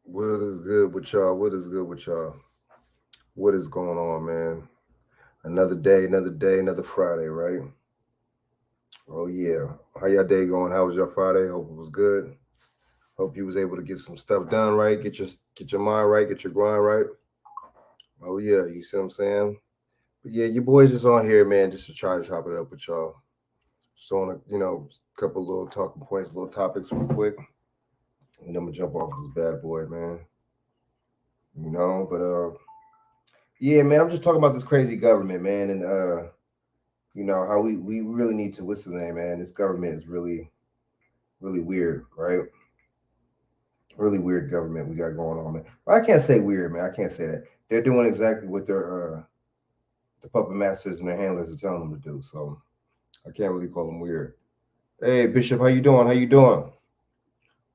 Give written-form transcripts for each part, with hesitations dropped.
What is good with y'all? What is good with y'all? What is going on, man? Another day, another Friday, right? Oh yeah. How y'all day going? How was your Friday? Hope it was good. Hope you was able to get some stuff done right, get your mind right, get your grind right. Oh yeah, you see what I'm saying? But yeah, your boys just on here, man, just to try to chop it up with y'all. Just on a couple little talking points, little topics real quick. And I'm gonna jump off this bad boy, man. But yeah, man, I'm just talking about this crazy government, man, and how we really need to what's the name, man. This government is really weird, right? Really weird government we got going on, man. Well, I can't say weird, man. I can't say that. They're doing exactly what the puppet masters and their handlers are telling them to do. So I can't really call them weird. Hey, Bishop, how you doing? How you doing?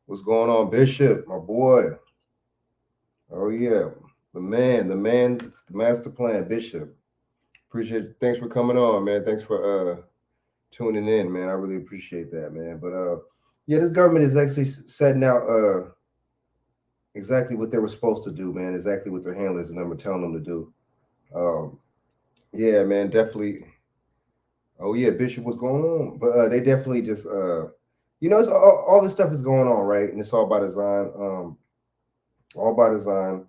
What's going on, Bishop, my boy? Oh yeah, the master plan, Bishop. Appreciate it. Thanks for coming on, man. Thanks for tuning in, man. I really appreciate that, man. But yeah, this government is actually setting out exactly what they were supposed to do, man. Exactly what their handlers and them were telling them to do. Um, yeah, man, definitely. Oh yeah, Bishop, what's going on? But they definitely just it's all this stuff is going on, right? And it's all by design. All by design.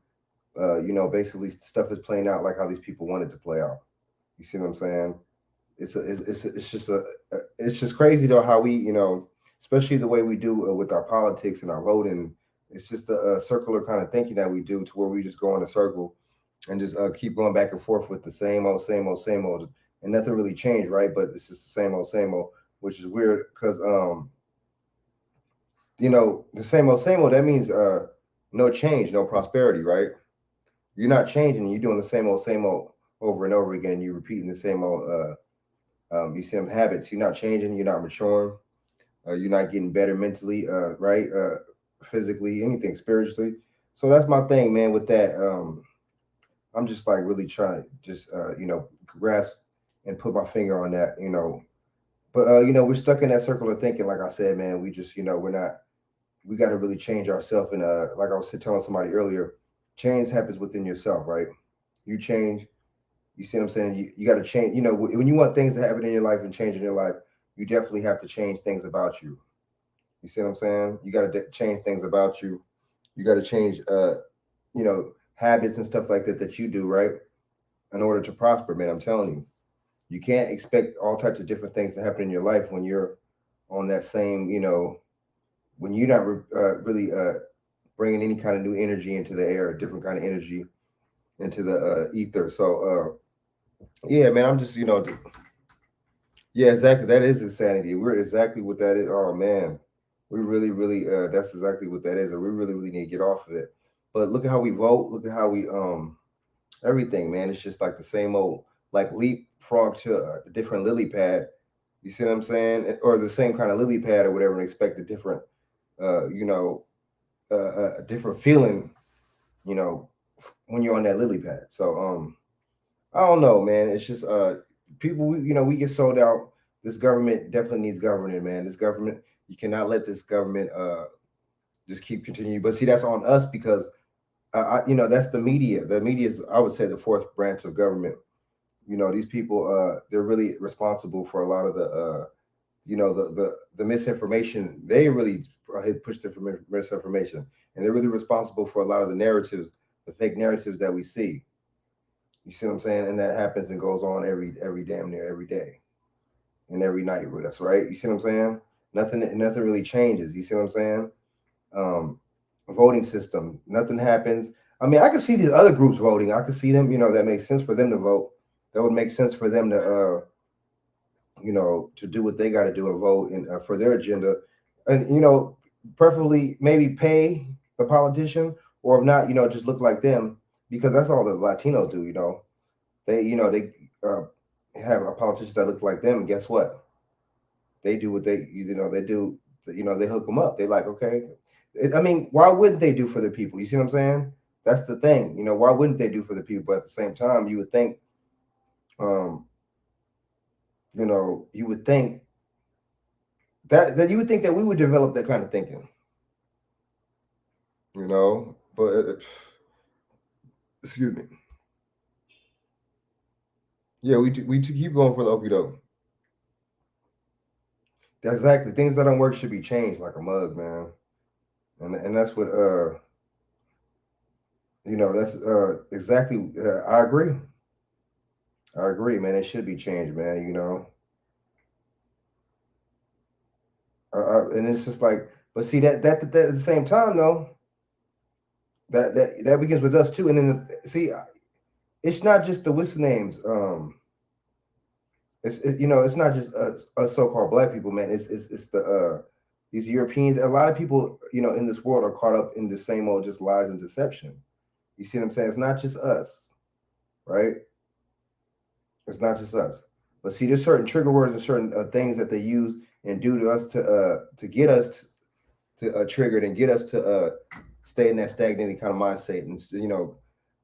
Basically stuff is playing out like how these people want it to play out. You see what I'm saying? It's just crazy though how we especially the way we do with our politics and our voting. It's just a circular kind of thinking that we do to where we just go in a circle and just keep going back and forth with the same old, and nothing really changed, right? But it's just the same old, which is weird because the same old. That means no change, no prosperity, right? You're not changing. You're doing the same old over and over again. And you're repeating the same old. You see them habits. You're not changing. You're not maturing. You're not getting better mentally, right? Physically, anything spiritually. So that's my thing, man. With that, I'm just like really trying to just grasp and put my finger on that, But we're stuck in that circle of thinking. Like I said, man, we just we're not. We got to really change ourselves. And like I was telling somebody earlier, change happens within yourself, right? You change. You see what I'm saying? You got to change. When you want things to happen in your life and change in your life, you definitely have to change things about you. You see what I'm saying? You got to change things about you. You got to change, you know, habits and stuff like that that you do, right? In order to prosper, man. I'm telling you, you can't expect all types of different things to happen in your life when you're on that same, when you're not really bringing any kind of new energy into the air, a different kind of energy into the ether. So, yeah, man, I'm just, yeah, exactly. That is insanity. We're exactly what that is. Oh man, we really that's exactly what that is, and we really need to get off of it. But look at how we vote. Look at how we everything, man. It's just like the same old like leapfrog to a different lily pad. You see what I'm saying? Or the same kind of lily pad or whatever, and expect a different, uh, you know, a different feeling. You know, when you're on that lily pad. So I don't know, man. It's just people. We get sold out. This government definitely needs governing, man. This government, you cannot let this government just keep continuing. But see, that's on us because that's the media. The media is, I would say, the fourth branch of government. These people, they're really responsible for a lot of the, the misinformation. They really push the misinformation, and they're really responsible for a lot of the narratives, the fake narratives that we see. You see what I'm saying? And that happens and goes on every damn near every day and every night with us, right? You see what I'm saying? Nothing really changes. You see what I'm saying? Um, Voting system, nothing happens. I mean, I could see these other groups voting. I could see them. That makes sense for them to vote. That would make sense for them to, to do what they got to do and vote and for their agenda, and preferably maybe pay the politician, or if not, just look like them because that's all the Latinos do. They uh, have a politician that looks like them, and guess what? They do what they do. They hook them up. They like, okay. I mean, why wouldn't they do for the people? You see what I'm saying? That's the thing. Why wouldn't they do for the people? But at the same time, um, you would think that you would think that we would develop that kind of thinking. But excuse me. Yeah, we keep going for the okie doke. Exactly. Things that don't work should be changed like a mug, man. And that's what that's exactly. I agree. I agree, man. It should be changed, man. And it's just like, but see that at the same time though, that begins with us too. And then it's not just the what's the names. It's not just us so-called black people, man. It's the these Europeans. A lot of people, in this world are caught up in the same old just lies and deception. You see what I'm saying? It's not just us, right? It's not just us. But see, there's certain trigger words and certain things that they use and do to us to get us to triggered and get us to stay in that stagnated kind of mindset. And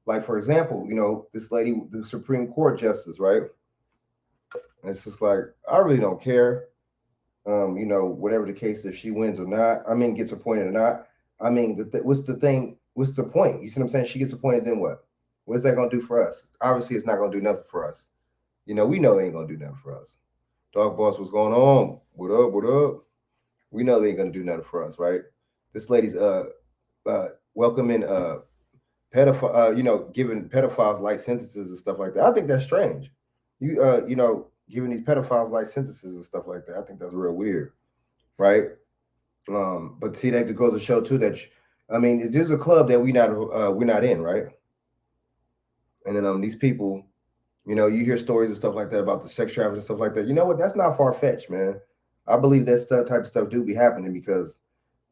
like for example, this lady, the Supreme Court justice, right? And it's just like I really don't care. Whatever the case, if she wins or not, I mean, gets appointed or not. I mean, what's the thing? What's the point? You see what I'm saying? She gets appointed, then what? What is that gonna do for us? Obviously, it's not gonna do nothing for us. We know it ain't gonna do nothing for us. Dog boss, what's going on? What up? What up? We know they ain't gonna do nothing for us, right? This lady's welcoming pedophile, giving pedophiles light sentences and stuff like that. I think that's strange. Giving these pedophiles light sentences and stuff like that. I think that's real weird, right? But see, that goes to show too that, I mean, there's a club that we're not in, right? And then these people, you hear stories and stuff like that about the sex trafficking and stuff like that. You know what? That's not far fetched, man. I believe that type of stuff do be happening because,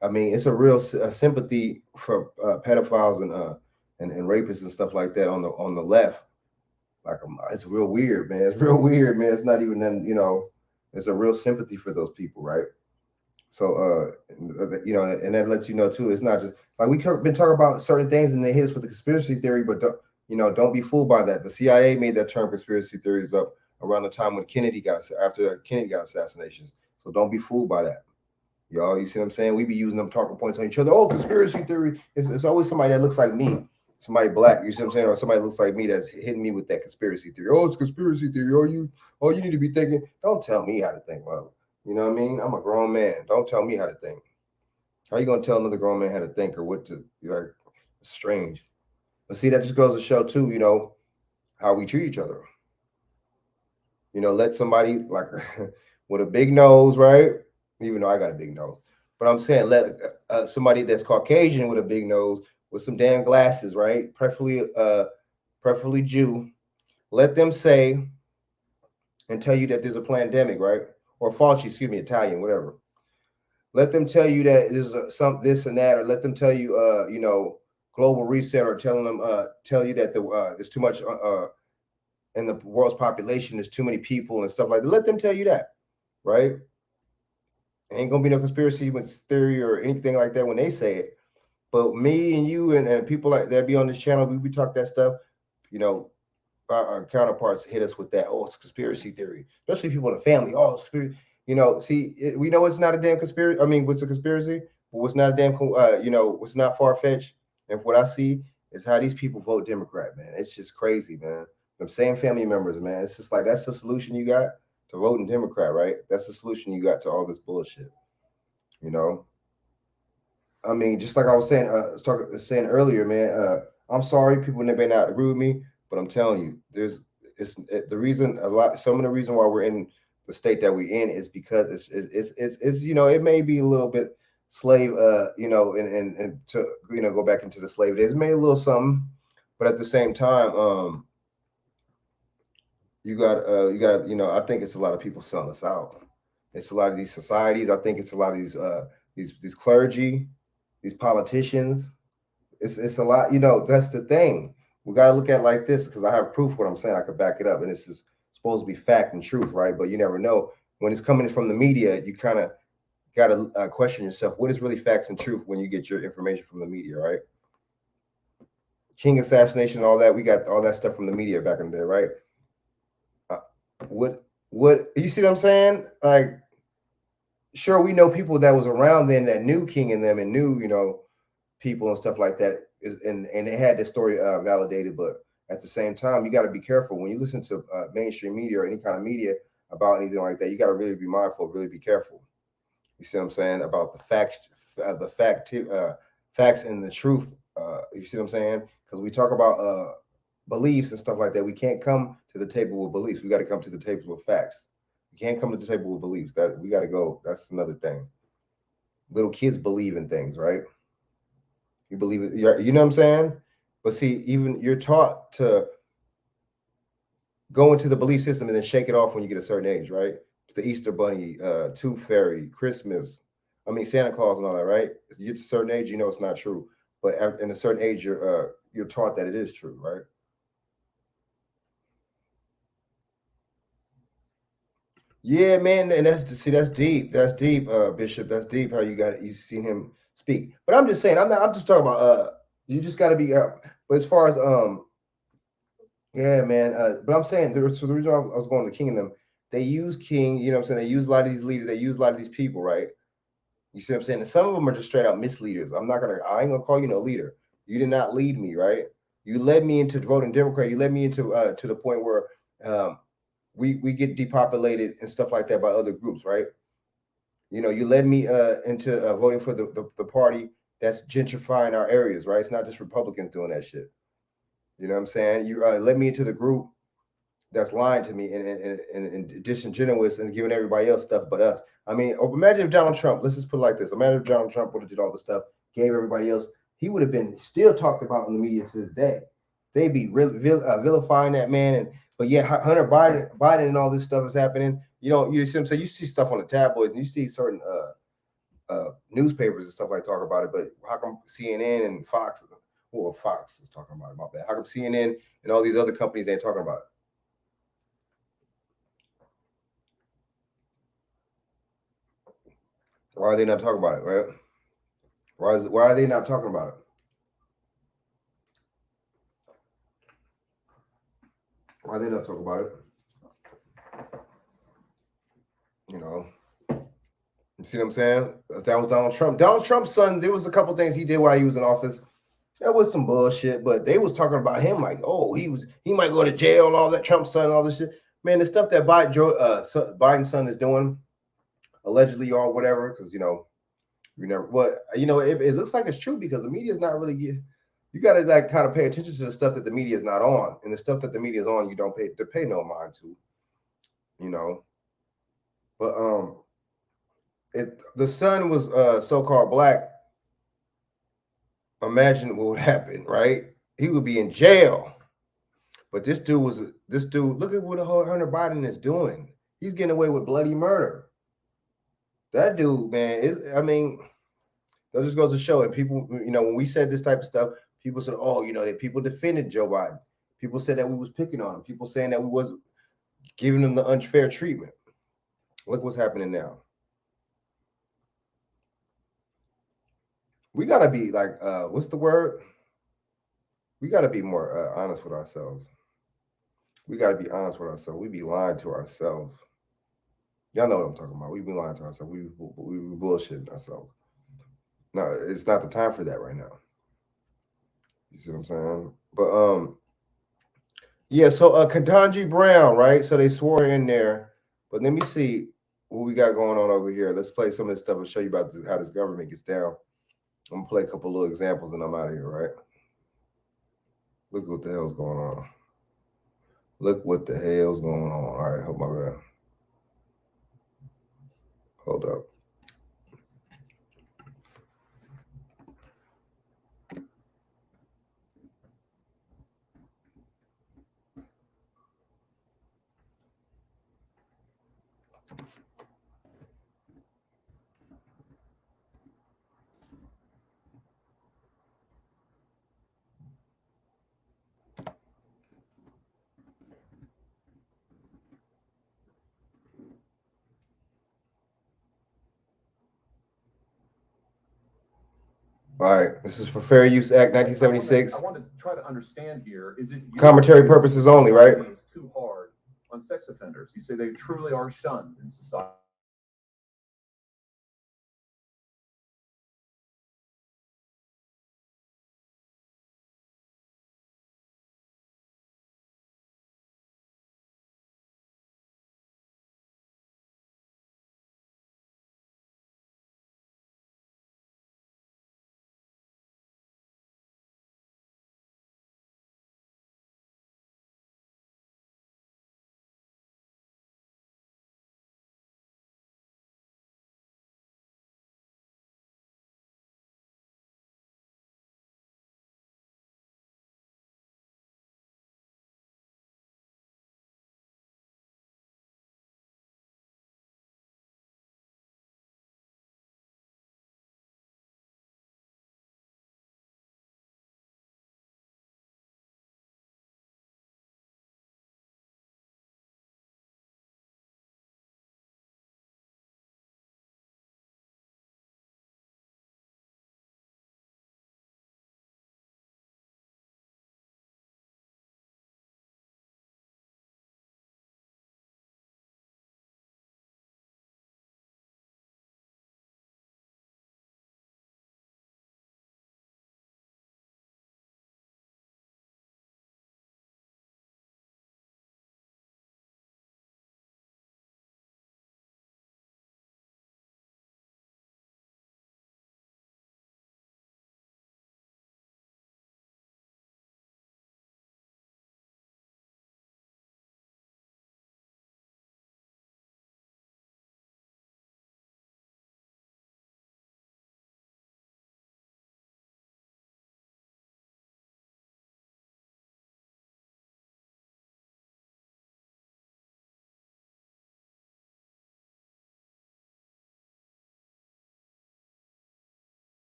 I mean, it's a real sympathy for pedophiles and rapists and stuff like that on the left. Like it's real weird, man. It's real weird, man. It's not even then, it's a real sympathy for those people, right? So and that lets you know too. It's not just like we've been talking about certain things and they hit us with the conspiracy theory, but don't be fooled by that. The CIA made that term conspiracy theories up around the time when after Kennedy got assassinations. So don't be fooled by that. Y'all, you see what I'm saying? We be using them talking points on each other. Oh, conspiracy theory. It's always somebody that looks like me, somebody black. You see what I'm saying? Or somebody looks like me that's hitting me with that conspiracy theory. Oh, it's conspiracy theory. Oh, you need to be thinking. Don't tell me how to think. Well, you know what I mean? I'm a grown man. Don't tell me how to think. How you gonna tell another grown man how to think or what to like? It's strange. But see, that just goes to show too. How we treat each other. Let somebody like with a big nose, right? Even though I got a big nose. But I'm saying let somebody that's Caucasian with a big nose with some damn glasses, right? Preferably Jew. Let them say and tell you that there's a pandemic, right? Or Fauci, excuse me, Italian, whatever. Let them tell you that there's some this and that, or let them tell you, global reset, or tell you that there's too much in the world's population. There's too many people and stuff like that. Let them tell you that, right? Ain't gonna be no conspiracy theory or anything like that when they say it. But me and you and people like that be on this channel, we talk that stuff. Our counterparts hit us with that. Oh, it's conspiracy theory, especially people in the family. Oh, it's conspiracy. We know it's not a damn conspiracy. I mean, what's a conspiracy? But what's not a damn, what's not far fetched. And what I see is how these people vote Democrat, man. It's just crazy, man. Them same family members, man. It's just like that's the solution you got to voting Democrat, right? That's the solution you got to all this bullshit. I mean, just like I was saying earlier, man. I'm sorry, people may not agree with me, but I'm telling you, the reason some of the reason why we're in the state that we're in is because it's it may be a little bit slave, and to go back into the slave days, it may a little something, but at the same time, you got I think it's a lot of people selling us out. It's a lot of these societies. I think it's a lot of these clergy, these politicians. It's a lot. That's the thing. We got to look at it like this because I have proof what I'm saying. I could back it up, and this is supposed to be fact and truth, right? But you never know when it's coming from the media. You kind of got to question yourself: what is really facts and truth when you get your information from the media, right? King assassination, all that. We got all that stuff from the media back in the day, right? What you see what I'm saying? Like, sure, we know people that was around then that knew King and them and knew, people and stuff like that. And they had this story validated, but at the same time, you got to be careful when you listen to mainstream media or any kind of media about anything like that. You got to really be mindful, really be careful. You see what I'm saying about facts and the truth. You see what I'm saying? Because we talk about beliefs and stuff like that. We can't come to the table with beliefs. We got to come to the table with facts. We can't come to the table with beliefs. That we got to go. That's another thing. Little kids believe in things, right? You believe it. You know what I'm saying? But see, even you're taught to go into the belief system and then shake it off when you get a certain age, right? The Easter Bunny, Tooth Fairy, Christmas. I mean Santa Claus and all that, right? You get to a certain age, you know it's not true. But in a certain age, you're taught that it is true, right? Yeah, man, and that's deep. That's deep, Bishop. That's deep how you seen him speak. But I'm just saying, I'm just talking about you just gotta be but as far as yeah, man. But I'm saying so the reason I was going to King and them, they use King, you know what I'm saying? They use a lot of these leaders, they use a lot of these people, right? You see what I'm saying? And some of them are just straight out misleaders. I ain't gonna call you no leader. You did not lead me, right? You led me into voting Democrat. You led me into to the point where um, we get depopulated and stuff like that by other groups, right? You know, you led me into voting for the party that's gentrifying our areas, right? It's not just Republicans doing that shit. You know what I'm saying? You led me into the group that's lying to me and disingenuous and giving everybody else stuff but us. I mean, imagine if Donald Trump, let's just put it like this. Imagine if Donald Trump would have did all the stuff, gave everybody else, he would have been still talked about in the media to this day. They'd be vilifying that man. But yet Hunter Biden and all this stuff is happening. You know, you see what I'm saying? You see stuff on the tabloids and you see certain newspapers and stuff like talk about it, but how come CNN and Fox, well, Fox is talking about it, my bad. How come CNN and all these other companies ain't talking about it? Why are they not talking about it, right? Why are they not talking about it? Why are they not talking about it? You know, you see what I'm saying? If that was Donald Trump's son, there was a couple things he did while he was in office. That was some bullshit, but they was talking about him like, oh, he might go to jail and all that. Trump's son, all this shit. Man, the stuff that Biden's son is doing, allegedly or whatever, because you never. But it looks like it's true because the media is not really. You got to like kind of pay attention to the stuff that the media is not on, and the stuff that the media is on, you don't pay no mind to. You know, but if the son was so-called black, imagine what would happen, right? He would be in jail. But this dude, look at what the whole Hunter Biden is doing. He's getting away with bloody murder. That dude, man, that just goes to show. And people, when we said this type of stuff, people said, oh, that people defended Joe Biden. People said that we was picking on him. People saying that we was giving him the unfair treatment. Look what's happening now. We gotta be like, what's the word? We gotta be more honest with ourselves. We gotta be honest with ourselves. We be lying to ourselves. Y'all know what I'm talking about. We be lying to ourselves. We be bullshitting ourselves. No, it's not the time for that right now. You see what I'm saying? But yeah. So Ketanji Brown, right? So they swore in there. But let me see what we got going on over here. Let's play some of this stuff and show you about how this government gets down. I'm gonna play a couple little examples and I'm out of here, right? Look what the hell's going on. Look what the hell's going on. All right, hold my bad. Hold up. All right, this is for Fair Use Act 1976. I want to try to understand here. Is it commentary purposes only, right? It's too hard on sex offenders. You say they truly are shunned in society.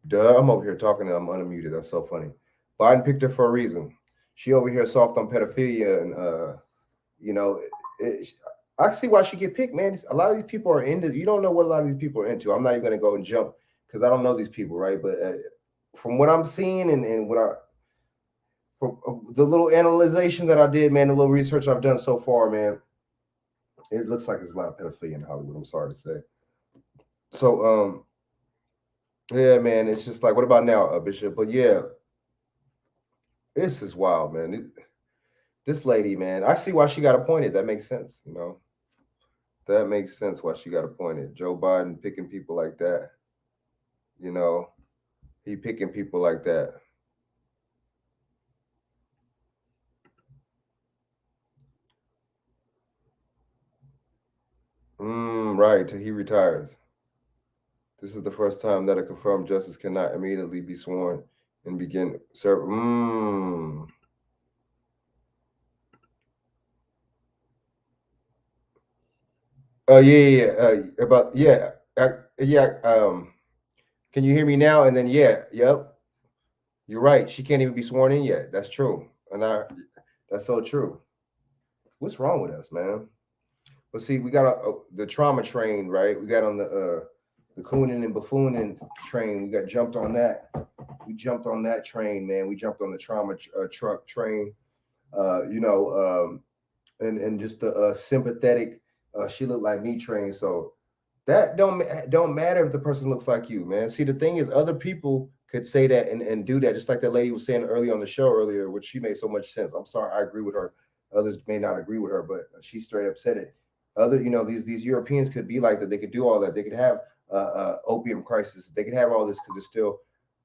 Duh, I'm over here talking and I'm unmuted. That's so funny. Biden picked her for a reason. She over here soft on pedophilia and you know, it, I see why she get picked, man. A lot of these people are into. You don't know what a lot of these people are into. I'm not even gonna go and jump because I don't know these people, right? But from what I'm seeing and what the little analyzation that I did, man, the little research I've done so far, man, it looks like there's a lot of pedophilia in Hollywood. I'm sorry to say. So, yeah, man, it's just like, what about now, Bishop? But yeah, this is wild, man. This lady, man, I see why she got appointed. That makes sense, you know. That makes sense why she got appointed. Joe Biden picking people like that, you know, he picking people like that. Right, till he retires. This is the first time that a confirmed justice cannot immediately be sworn and begin serve. Oh yeah. Can you hear me now? And then yep. You're right. She can't even be sworn in yet. That's true. That's so true. What's wrong with us, man? But see, we got the trauma train, right? We got on the Coonan and Buffooning train. We got jumped on that. We jumped on that train, man. We jumped on the trauma truck train. You know, and just the sympathetic. She looked like me train. So that don't matter if the person looks like you, man. See, the thing is, other people could say that and do that, just like that lady was saying early on the show earlier, which she made so much sense. I'm sorry, I agree with her. Others may not agree with her, but she straight up said it. Other, you know, these Europeans could be like that. They could do all that. They could have opium crisis. They could have all this because it's still.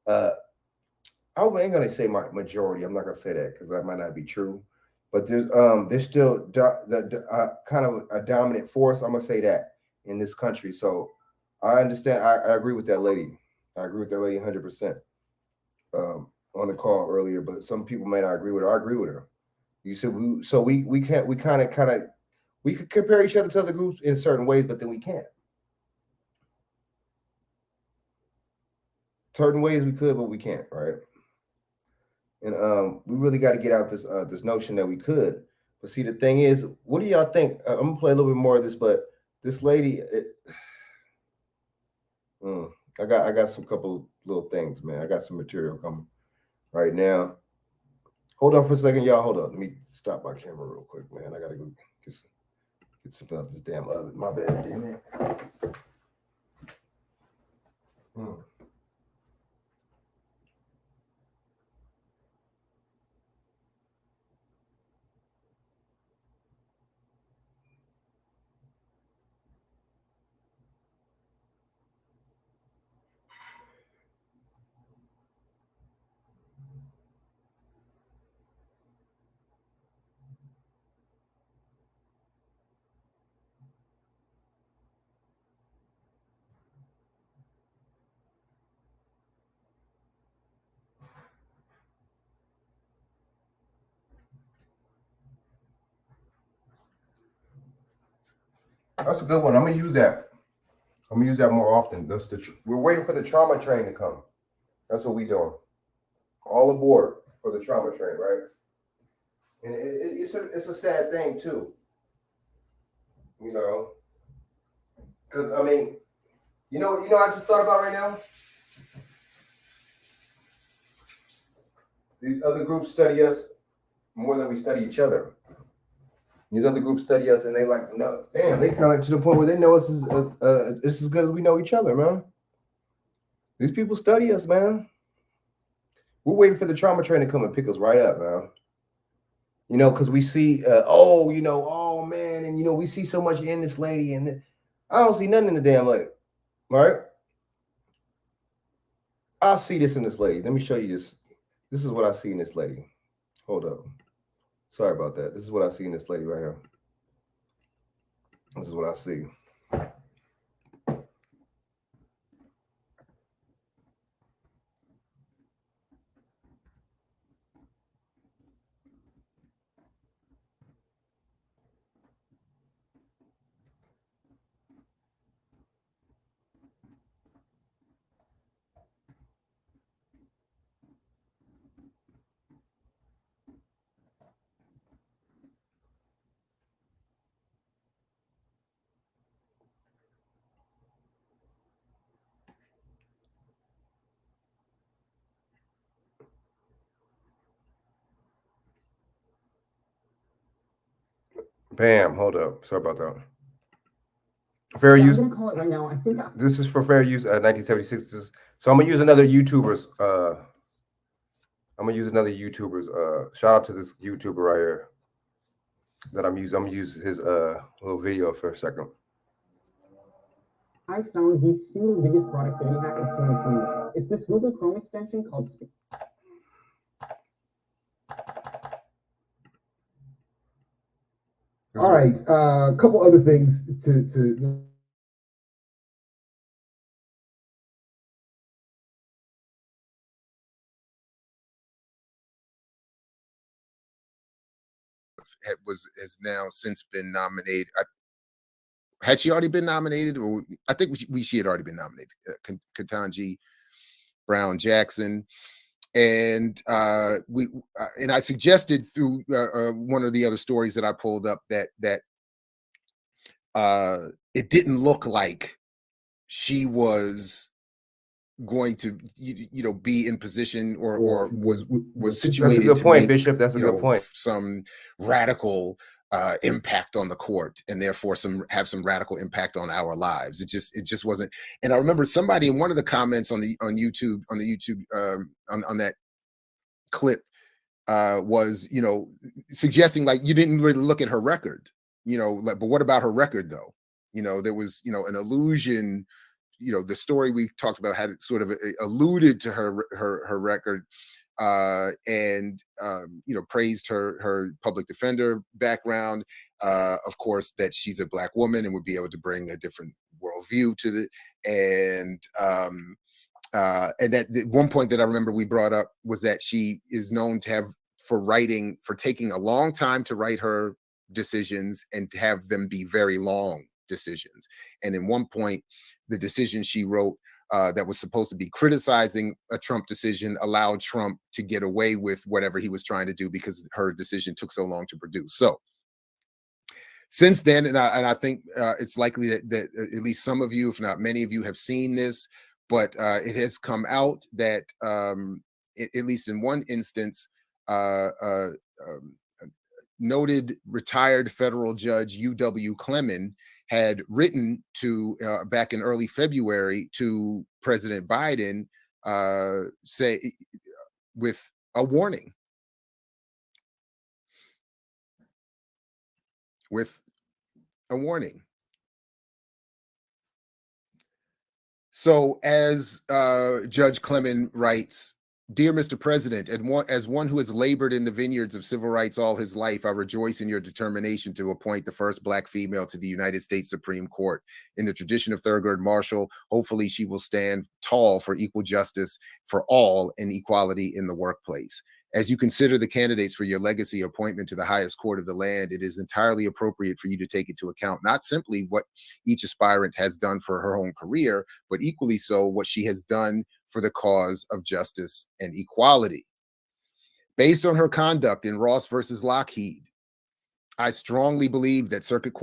I ain't gonna say my majority. I'm not gonna say that because that might not be true. But there's still kind of a dominant force. I'm gonna say that in this country. So I understand. I agree with that lady. I agree with that lady 100% on the call earlier. But some people may not agree with her. I agree with her. You said we can't we kind of we could compare each other to other groups in certain ways, but then we can't. Certain ways we could, but we can't, right? And we really got to get out this notion that we could. But see, the thing is, what do y'all think? I'm gonna play a little bit more of this, but this lady, I got some couple little things, man. I got some material coming right now. Hold on for a second, y'all. Hold on. Let me stop my camera real quick, man. I gotta go get something out this damn oven. My bad, damn it. That's a good one. I'm gonna use that. I'm gonna use that more often. We're waiting for the trauma train to come. That's what we doing. All aboard for the trauma train, right? And it's a sad thing too, you know, because I mean, I just thought about right now. These other groups study us more than we study each other. These other groups study us, and they like, no, damn, they kind of to the point where they know us as good as we know each other, man. These people study us, man. We're waiting for the trauma train to come and pick us right up, man. You know, because we see, oh man, and we see so much in this lady, and I don't see nothing in the damn lady, right? I see this in this lady. Let me show you this. This is what I see in this lady. Hold up. Sorry about that. This is what I see in this lady right here. This is what I see. Bam, hold up. Sorry about that. Fair Yeah, use. I'm gonna call it right now. I think This is for fair use. 1976. So I'm gonna use another YouTuber's. I'm gonna use another YouTuber's. Shout out to this YouTuber right here that I'm using. I'm gonna use his little video for a second. I found the single biggest productivity hack of 2021. It's this Google Chrome extension called Speak. All right, a couple other things to has now since been nominated. Had she already been nominated, or I think she had already been nominated. Ketanji Brown Jackson, and I suggested through one of the other stories that I pulled up that it didn't look like she was going to be in position or was situated. That's a good to point, make, Bishop. That's a good point. Some radical impact on the court, and therefore have some radical impact on our lives. It just wasn't. And I remember somebody in one of the comments on YouTube on that clip was suggesting like you didn't really look at her record, but what about her record though? There was an allusion. The story we talked about had sort of alluded to her record, and praised her public defender background, of course, that she's a Black woman and would be able to bring a different worldview to the and that the one point that I remember we brought up was that she is known to have for taking a long time to write her decisions and to have them be very long decisions. And in one point, the decision she wrote that was supposed to be criticizing a Trump decision allowed Trump to get away with whatever he was trying to do because her decision took so long to produce. So since then, and I think it's likely that at least some of you, if not many of you, have seen this, but it has come out that at least in one instance, noted retired federal judge U.W. Clement had written to back in early February to President Biden, say with a warning, So as Judge Clement writes, "Dear Mr. President, as one who has labored in the vineyards of civil rights all his life, I rejoice in your determination to appoint the first Black female to the United States Supreme Court. In the tradition of Thurgood Marshall, hopefully she will stand tall for equal justice for all and equality in the workplace. As you consider the candidates for your legacy appointment to the highest court of the land, it is entirely appropriate for you to take into account not simply what each aspirant has done for her own career, but equally so what she has done for the cause of justice and equality. Based on her conduct in Ross versus Lockheed, I strongly believe that Circuit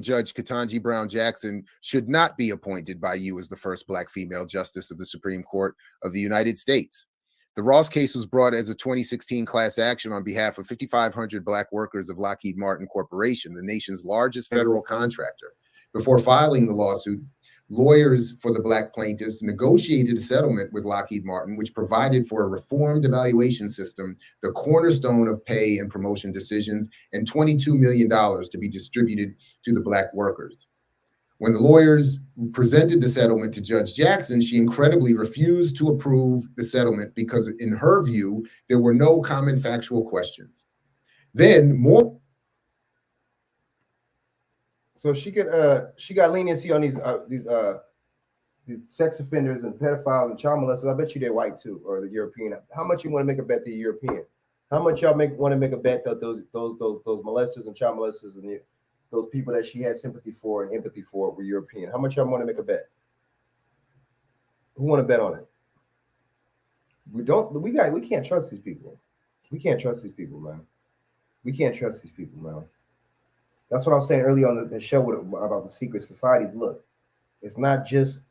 Judge Ketanji Brown Jackson should not be appointed by you as the first Black female justice of the Supreme Court of the United States. The Ross case was brought as a 2016 class action on behalf of 5,500 Black workers of Lockheed Martin Corporation, the nation's largest federal contractor. Before filing the lawsuit, lawyers for the Black plaintiffs negotiated a settlement with Lockheed Martin, which provided for a reformed evaluation system, the cornerstone of pay and promotion decisions, and $22 million to be distributed to the Black workers. When the lawyers presented the settlement to Judge Jackson, she incredibly refused to approve the settlement because, in her view, there were no common factual questions. Then more. So she got leniency on these sex offenders and pedophiles and child molesters. I bet you they're white too, or the European. How much you want to make a bet they're European? How much y'all want to make a bet that those molesters and child molesters and those people that she had sympathy for and empathy for were European? How much y'all want to make a bet? Who want to bet on it? We can't trust these people. We can't trust these people, man. We can't trust these people, man. That's what I was saying earlier on the show about the secret society. Look, it's not just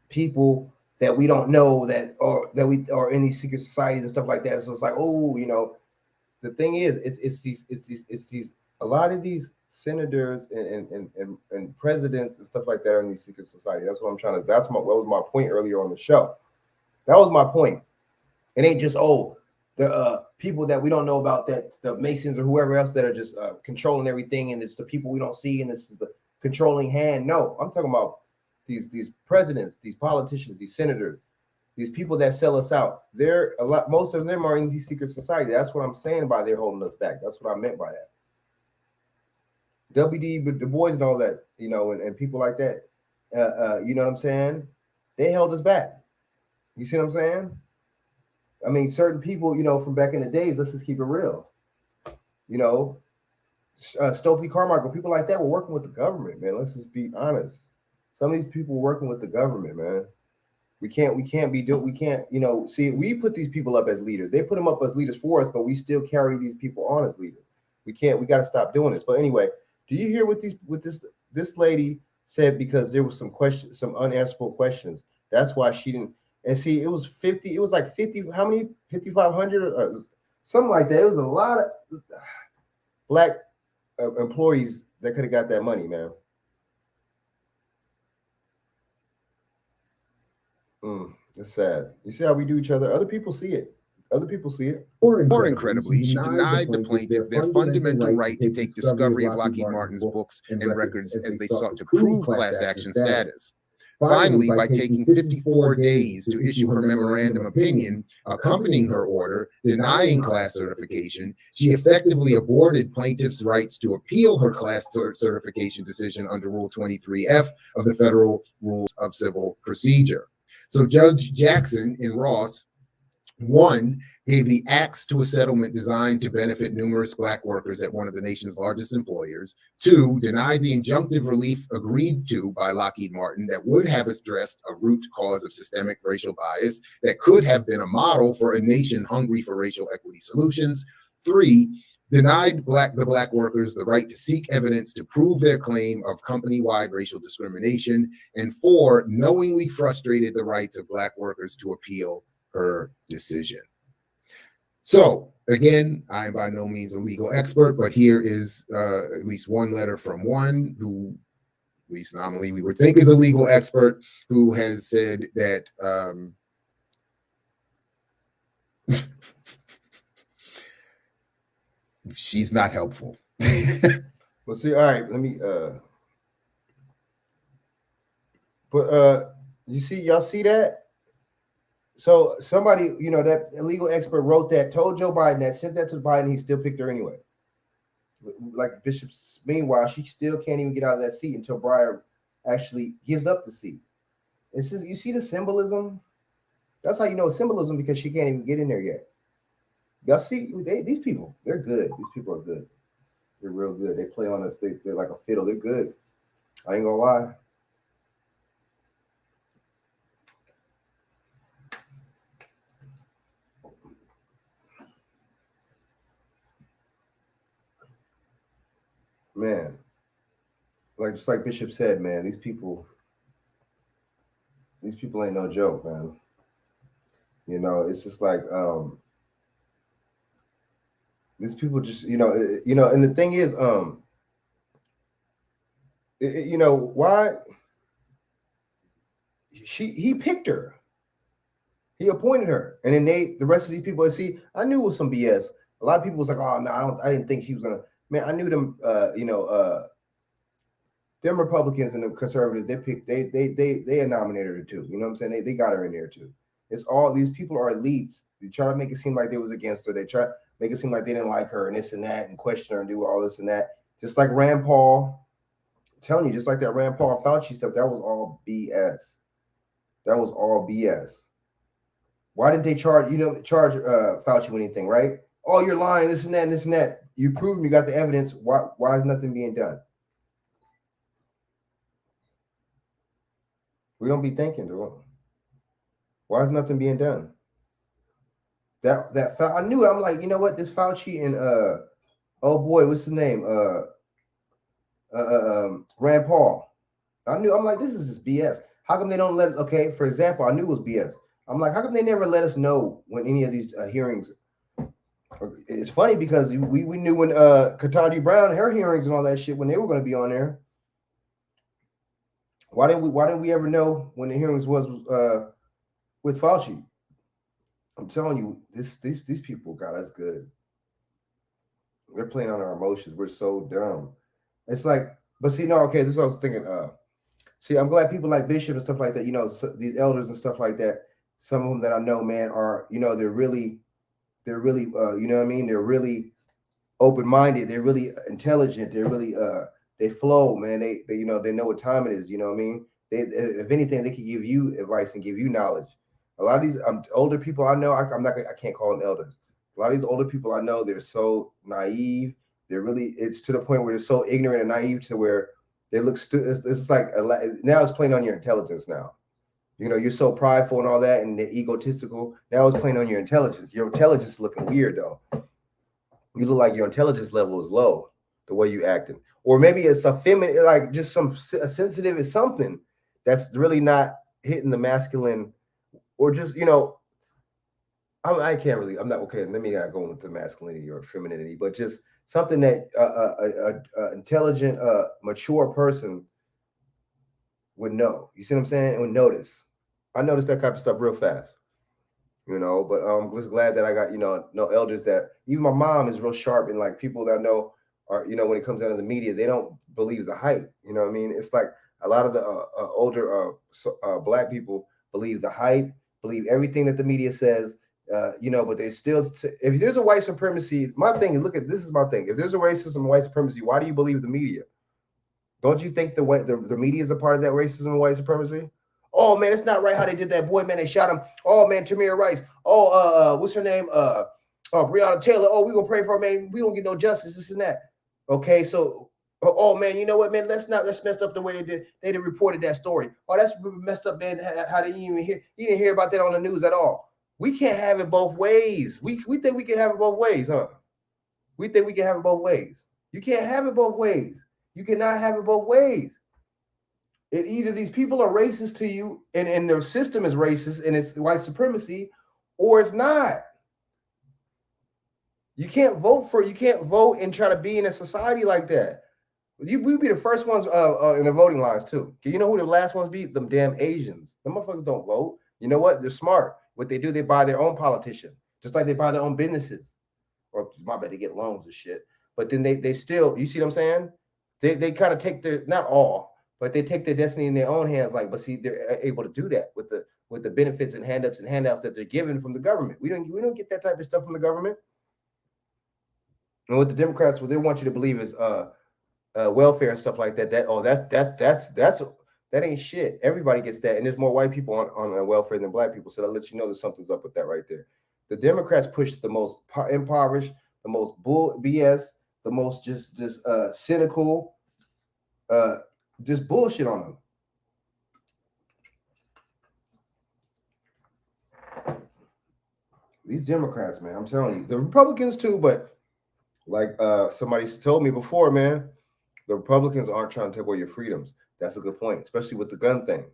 people that we don't know that we are in these secret societies and stuff like that. So it's like, oh, the thing is, it's these A lot of these senators and presidents and stuff like that are in these secret society. That's what I'm trying to. What was my point earlier on the show. That was my point. It ain't just the people that we don't know about, that the Masons or whoever else that are just controlling everything, and it's the people we don't see, and it's the controlling hand. No, I'm talking about these presidents, these politicians, these senators, these people that sell us out. They're a lot. Most of them are in these secret society. That's what I'm saying by they're holding us back. That's what I meant by that. W.D. Du Bois and all that, you know, and people like that. You know what I'm saying? They held us back. You see what I'm saying? I mean, certain people, you know, from back in the days, let's just keep it real. You know, Stokely Carmichael, people like that were working with the government, man. Let's just be honest. Some of these people were working with the government, man. We can't, you know, see, we put these people up as leaders. They put them up as leaders for us, but we still carry these people on as leaders. We got to stop doing this. But anyway, do you hear what this lady said? Because there was some questions, some unanswerable questions. That's why she didn't. And see, it was 50, it was like 50, how many? 5,500, something like that. It was a lot of black employees that could have got that money, man. It's sad. You see how we do each other? Other people see it. Other people see it. More incredibly, she denied the plaintiff their fundamental right to take discovery of Lockheed Martin's books and records as they sought to prove class action status. Finally, by taking 54 days to issue her memorandum opinion accompanying her order denying class certification, she effectively aborted plaintiff's rights to appeal her class certification decision under Rule 23F of the Federal Rules of Civil Procedure. So Judge Jackson in Ross, 1, gave the axe to a settlement designed to benefit numerous black workers at one of the nation's largest employers. 2, denied the injunctive relief agreed to by Lockheed Martin that would have addressed a root cause of systemic racial bias that could have been a model for a nation hungry for racial equity solutions. 3, denied the black workers the right to seek evidence to prove their claim of company-wide racial discrimination. And 4, knowingly frustrated the rights of black workers to appeal her decision. So again, I am by no means a legal expert, but here is at least one letter from one who, at least nominally, we would think is a legal expert, who has said that she's not helpful. Well, see, all right, let me you see, y'all see that? So somebody, you know, that illegal expert wrote that, told Joe Biden that, sent that to Biden, he still picked her anyway. Like Bishop, meanwhile, she still can't even get out of that seat until Breyer actually gives up the seat. It's just, you see the symbolism? That's how you know symbolism, because she can't even get in there yet. Y'all see, these people, they're good. These people are good. They're real good. They play on us. They're like a fiddle. They're good. I ain't gonna lie. Man, like just like Bishop said, man, these people ain't no joke, man. You know, it's just like these people just, you know, and the thing is, you know, why he picked her, he appointed her, and then the rest of these people, see, I knew it was some BS. A lot of people was like, oh no, I didn't think she was gonna. Man, I knew them. You know, them Republicans and the conservatives, they nominated her too. You know what I'm saying? They got her in there too. It's all these people are elites. They try to make it seem like they was against her. They try to make it seem like they didn't like her and this and that, and question her and do all this and that. Just like Rand Paul, I'm telling you, just like that Rand Paul Fauci stuff, that was all BS. That was all BS. Why didn't they charge Fauci with anything, right? Oh, you're lying, this and that, and this and that. You proved you got the evidence. Why is nothing being done? We don't be thinking, do we? Why is nothing being done? That I knew it. I'm like, you know what? This Fauci and oh boy, what's his name? Rand Paul. I'm like, this is just BS. How come they don't let? Okay, for example, I knew it was BS. I'm like, how come they never let us know when any of these hearings It's funny because we knew when Ketanji Brown, her hearings and all that shit, when they were going to be on there. Why didn't we ever know when the hearings was with Fauci? I'm telling you, these people got us good. They're playing on our emotions. We're so dumb. It's like, but see, no, okay, this is what I was thinking. See, I'm glad people like Bishop and stuff like that, you know, so these elders and stuff like that, some of them that I know, man, are, you know, they're really, you know what I mean? They're really open-minded. They're really intelligent. They're really, they flow, man. They you know, they know what time it is. You know what I mean? They, if anything, they can give you advice and give you knowledge. A lot of these older people I know, I can't call them elders. A lot of these older people I know, they're so naive. They're really, it's to the point where they're so ignorant and naive to where they look stupid. It's like now it's playing on your intelligence now. You know, you're so prideful and all that and egotistical. Now it's playing on your intelligence. Your intelligence is looking weird though. You look like your intelligence level is low, the way you acting. Or maybe it's a feminine, like just a sensitive is something that's really not hitting the masculine, or just, you know, I can't really, I'm not, okay, let me not go into masculinity or femininity, but just something that intelligent, mature person would know. You see what I'm saying? And would notice. I noticed that type of stuff real fast, you know, but I'm just glad that I got, you know, no elders that, even my mom is real sharp, and like people that I know are, you know, when it comes out of the media, they don't believe the hype. You know what I mean? It's like a lot of the older black people believe the hype, believe everything that the media says, you know, but they still, if there's a white supremacy, my thing is, look at, this is my thing. If there's a racism and white supremacy, why do you believe the media? Don't you think the media is a part of that racism and white supremacy? Oh man, it's not right how they did that boy, man. They shot him. Oh man, Tamir Rice. Oh, what's her name? Breonna Taylor. Oh, we gonna pray for her, man. We don't get no justice, this and that. Okay, so oh man, you know what, man? Let's mess up the way they did. They didn't reported that story. Oh, that's messed up, man. How they even hear? You didn't hear about that on the news at all. We can't have it both ways. We think we can have it both ways, huh? We think we can have it both ways. You can't have it both ways. You cannot have it both ways. Either these people are racist to you and their system is racist and it's white supremacy, or it's not. You can't vote and try to be in a society like that. We'd be the first ones in the voting lines too. You know who the last ones be? Them damn Asians. Them motherfuckers don't vote. You know what? They're smart. What they do, they buy their own politician, just like they buy their own businesses. Or my bad, they get loans and shit. But then they still, you see what I'm saying? They kind of take their, not all, but they take their destiny in their own hands. Like, but see, they're able to do that with the benefits and handouts that they're given from the government. We don't get that type of stuff from the government. And what the Democrats, what they want you to believe is welfare and stuff like that. That ain't shit. Everybody gets that, and there's more white people on welfare than black people. So that lets you know that something's up with that right there. The Democrats push the most impoverished, the most bull BS, the most just cynical, just bullshit on them. These Democrats, man, I'm telling you, the Republicans too, but like somebody told me before, man, the Republicans aren't trying to take away your freedoms. That's a good point, especially with the gun thing.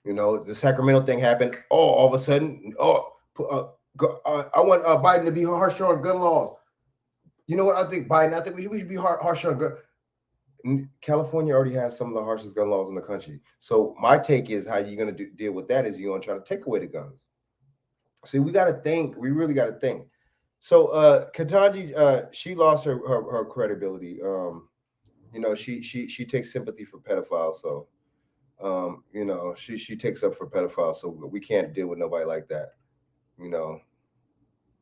You know, the Sacramento thing happened. Oh, all of a sudden, I want Biden to be harsher on gun laws. You know what I think, Biden? I think we should be harsher on gun. California already has some of the harshest gun laws in the country. So my take is, how you're going to deal with that is you're going to try to take away the guns. See, we got to think. We really got to think. So Ketanji, she lost her credibility. You know, she takes sympathy for pedophiles. So, you know, she takes up for pedophiles. So we can't deal with nobody like that. You know,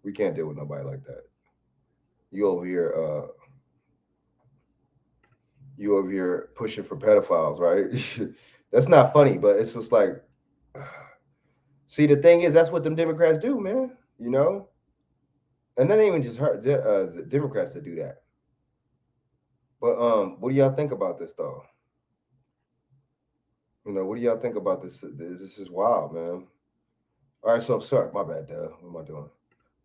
we can't deal with nobody like that. You over here pushing for pedophiles, right? That's not funny, but it's just like, see, the thing is, that's what them Democrats do, man. You know, and that ain't even just her, the Democrats that do that. But what do y'all think about this, though? You know, what do y'all think about this? This is wild, man. All right, so sorry, my bad, what am I doing?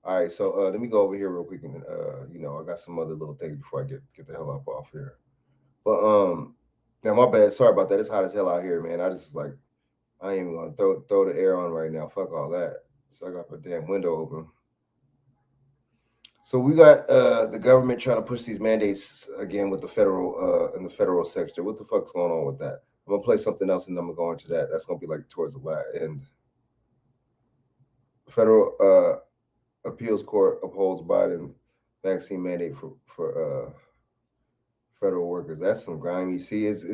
All right, so let me go over here real quick, and you know, I got some other little things before I get the hell up off here. But now my bad, sorry about that. It's hot as hell out here, man. I just like, I ain't even gonna throw the air on right now. Fuck all that. So I got the damn window open. So we got the government trying to push these mandates again with the federal in the federal sector. What the fuck's going on with that? I'm gonna play something else and then I'm gonna go into that. That's gonna be like towards the end. Federal appeals court upholds Biden vaccine mandate for federal workers. That's some grimy. See, it's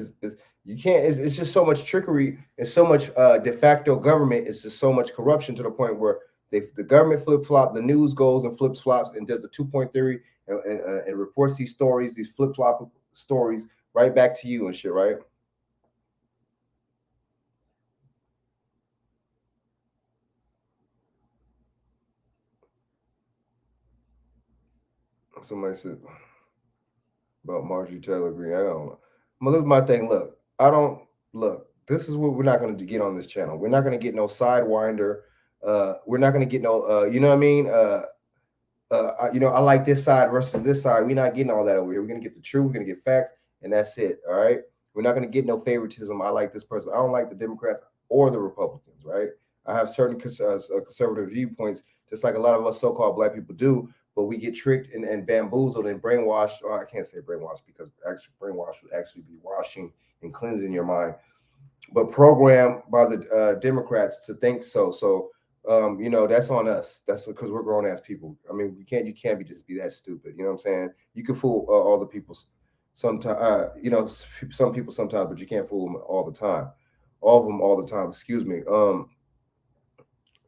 you can't. It's just so much trickery and so much de facto government. It's just so much corruption to the point where the government flip flop, the news goes and flips flops and does the 2-point theory and reports these stories, these flip flop stories right back to you and shit, right? Somebody said about Marjorie Taylor Greene. I don't know. I'm gonna look at my thing. Look, I don't look. This is what we're not gonna get on this channel. We're not gonna get no sidewinder. We're not gonna get no. You know what I mean? You know, I like this side versus this side. We're not getting all that over here. We're gonna get the truth. We're gonna get facts, and that's it. All right. We're not gonna get no favoritism. I like this person. I don't like the Democrats or the Republicans. Right. I have certain conservative viewpoints, just like a lot of us so-called black people do. But we get tricked and bamboozled and brainwashed. I can't say brainwashed because actually brainwashed would actually be washing and cleansing your mind, but programmed by the Democrats to think so. So you know, that's on us. That's because we're grown ass people. I mean, you can't be just be that stupid. You know what I'm saying? You can fool all the people sometimes. You know, some people sometimes, but you can't fool them all the time. All of them all the time. Excuse me.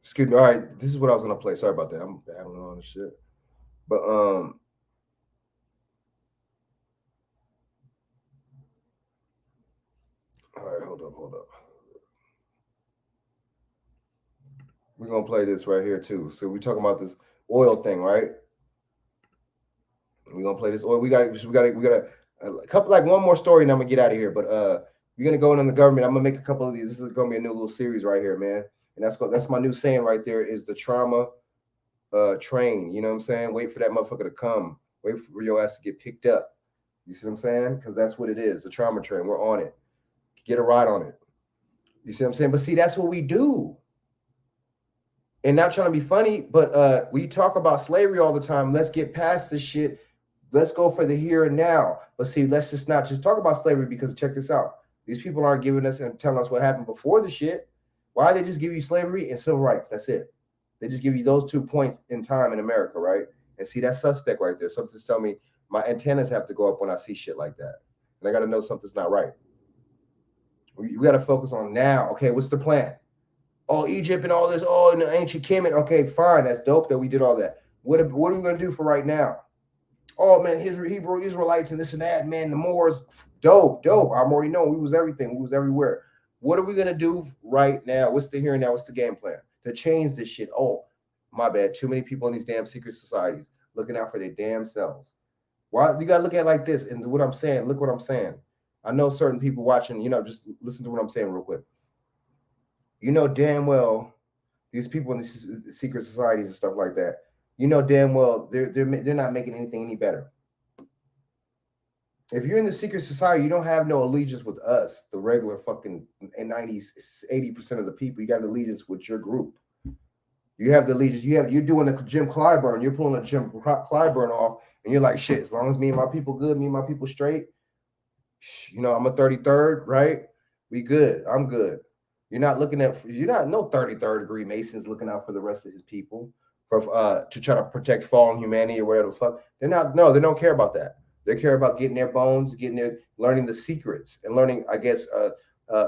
Excuse me. All right, this is what I was gonna play. Sorry about that. I'm battling on this shit. But all right, hold up. We're gonna play this right here too. So we're talking about this oil thing, right? We're gonna play this oil. We got a couple, like one more story, and I'm gonna get out of here. But we're gonna go in on the government. I'm gonna make a couple of these. This is gonna be a new little series right here, man. And that's my new saying right there is the trauma train. You know what I'm saying? Wait for that motherfucker to come. Wait for your ass to get picked up. You see what I'm saying? Because that's what it is. The trauma train. We're on it. Get a ride on it. You see what I'm saying? But see, that's what we do. And not trying to be funny, but we talk about slavery all the time. Let's get past this shit. Let's go for the here and now. But see, let's just not just talk about slavery because check this out. These people aren't giving us and telling us what happened before the shit. Why they just give you slavery and civil rights? That's it. They just give you those 2 points in time in America, right? And see, that's suspect right there. Something's telling me my antennas have to go up when I see shit like that. And I got to know something's not right. We got to focus on now. Okay, what's the plan? Oh, Egypt and all this. Oh, and the ancient Kemet. Okay, fine. That's dope that we did all that. What are we going to do for right now? Oh, man, Hebrew Israelites and this and that. Man, the Moors. Dope. I'm already know. We was everything. We was everywhere. What are we going to do right now? What's the here and now? What's the game plan? To change this shit. Oh, my bad. Too many people in these damn secret societies looking out for their damn selves. Why you gotta look at it like this? And what I'm saying, look what I'm saying. I know certain people watching, you know, just listen to what I'm saying real quick. You know damn well these people in these secret societies and stuff like that. You know damn well they're not making anything any better. If you're in the secret society, you don't have no allegiance with us, the regular fucking 80% of the people. You got the allegiance with your group. You have the allegiance. You're doing a Jim Clyburn. You're pulling a Jim Clyburn off, and you're like, shit. As long as me and my people good, me and my people straight. You know, I'm a 33rd, right? We good. I'm good. You're not no 33rd degree Masons looking out for the rest of his people to try to protect fallen humanity or whatever the fuck. They're not. No, they don't care about that. They care about getting their bones, learning the secrets, and learning, I guess,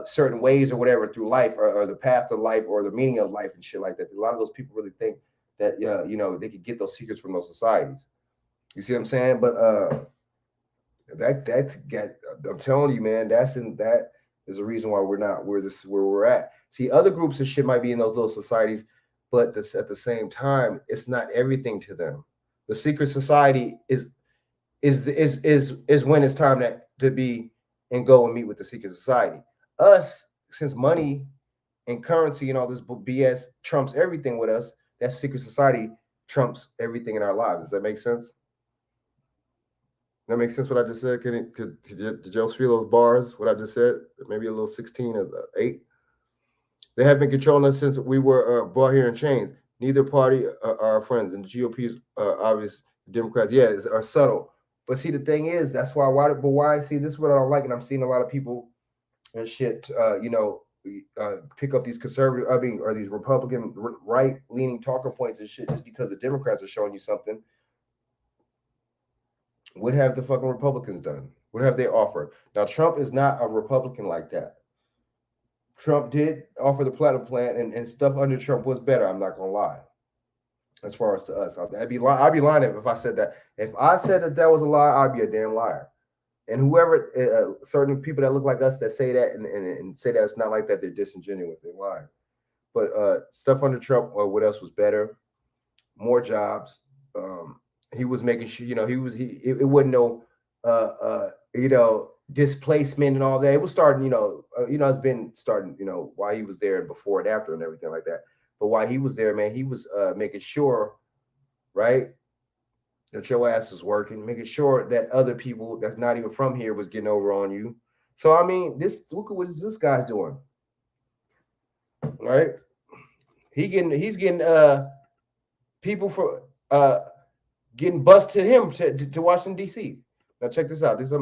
certain ways or whatever through life, or the path of life, or the meaning of life and shit like that. A lot of those people really think that, you know, they could get those secrets from those societies. You see what I'm saying? But I'm telling you, man, that is the reason why we're not where we're at. See, other groups of shit might be in those little societies, but at the same time, it's not everything to them. The secret society is when it's time to be and go and meet with the secret society. Us, since money and currency and all this BS trumps everything with us, that secret society trumps everything in our lives. Does that make sense? That makes sense what I just said? Did y'all feel those bars, what I just said? Maybe a little 16 or 8. They have been controlling us since we were brought here in chains. Neither party are our friends, and the GOP's obvious Democrats, yeah, are subtle. But see, the thing is, that's why? See, this is what I don't like, and I'm seeing a lot of people and shit, pick up these conservative, or these Republican right-leaning talking points and shit, just because the Democrats are showing you something. What have the fucking Republicans done? What have they offered? Now, Trump is not a Republican like that. Trump did offer the platinum plan, and stuff under Trump was better. I'm not gonna lie. As far as to us, I'd be lying if I said that. If I said that was a lie, I'd be a damn liar. And whoever, certain people that look like us that say that and say that it's not like that, they're disingenuous. They're lying. But stuff under Trump, what else was better? More jobs. He was making sure, it wasn't no, displacement and all that. It was starting, it's been starting, while he was there and before and after and everything like that. But while he was there, man, he was making sure, right, that your ass is working, making sure that other people that's not even from here was getting over on you. So I mean, look at what this guy's doing, right? He's getting people for getting bused to him to Washington D.C. Now check this out. This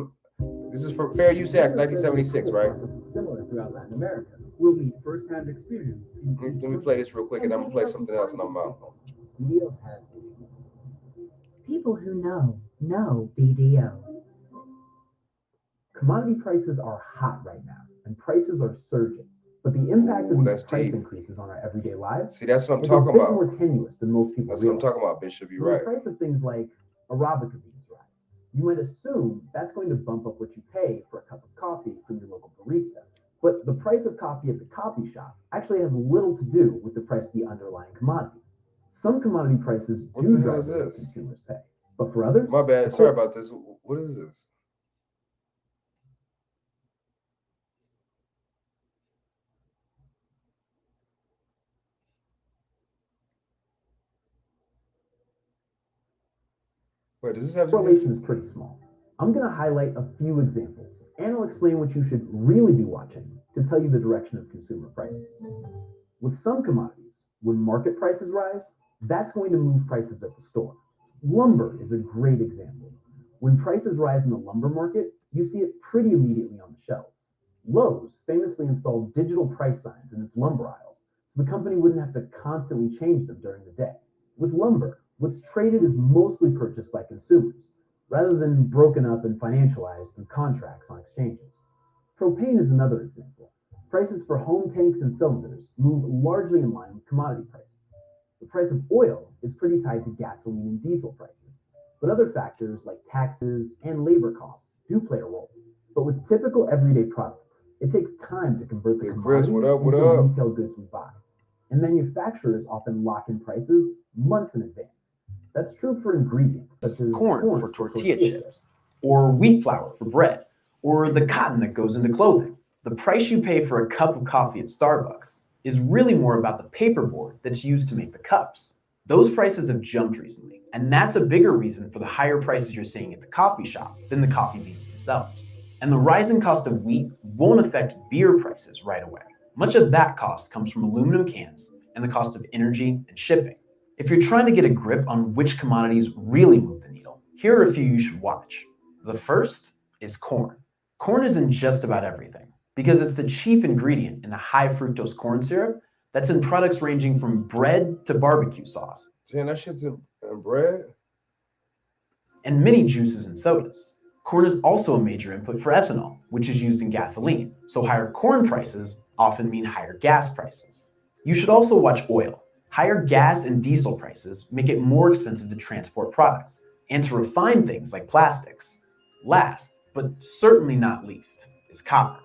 is for Fair Use Act 1976, right? Similar throughout Latin America. We'll need first-hand experience. Let me play this real quick, and I'm gonna play something else, and I'm out. BDO has these People who know BDO. Commodity prices are hot right now, and prices are surging. But the impact of that's these price deep. increases on our everyday lives See, that's what I'm is talking a bit about. more tenuous than most people That's what I'm realize. talking about, Bishop. You're When right. the price of things like Arabica beans rise, you might assume that's going to bump up what you pay for a cup of coffee from your local barista. But the price of coffee at the coffee shop actually has little to do with the price of the underlying commodity. Some commodity prices What do the hell drive is what this? consumers pay, but for others, My bad. of Sorry course, about this. What is this? Wait, does this have correlation is pretty small. I'm going to highlight a few examples, and I'll explain what you should really be watching to tell you the direction of consumer prices. With some commodities, when market prices rise, that's going to move prices at the store. Lumber is a great example. When prices rise in the lumber market, you see it pretty immediately on the shelves. Lowe's famously installed digital price signs in its lumber aisles, so the company wouldn't have to constantly change them during the day. With lumber, what's traded is mostly purchased by consumers, rather than broken up and financialized through contracts on exchanges. Propane is another example. Prices for home tanks and cylinders move largely in line with commodity prices. The price of oil is pretty tied to gasoline and diesel prices, but other factors like taxes and labor costs do play a role. But with typical everyday products, it takes time to convert the Hey, Chris, commodity what up, what into the up? retail goods we buy. And manufacturers often lock in prices months in advance. That's true for ingredients such as corn for tortilla chips, or wheat flour for bread, or the cotton that goes into clothing. The price you pay for a cup of coffee at Starbucks is really more about the paperboard that's used to make the cups. Those prices have jumped recently, and that's a bigger reason for the higher prices you're seeing at the coffee shop than the coffee beans themselves. And the rising cost of wheat won't affect beer prices right away. Much of that cost comes from aluminum cans and the cost of energy and shipping. If you're trying to get a grip on which commodities really move the needle, here are a few you should watch. The first is corn. Corn is in just about everything because it's the chief ingredient in the high fructose corn syrup that's in products ranging from bread to barbecue sauce Damn, that shit's in bread. and many juices and sodas. Corn is also a major input for ethanol, which is used in gasoline, so higher corn prices often mean higher gas prices. You should also watch oil. Higher gas and diesel prices make it more expensive to transport products and to refine things like plastics. Last, but certainly not least, is copper.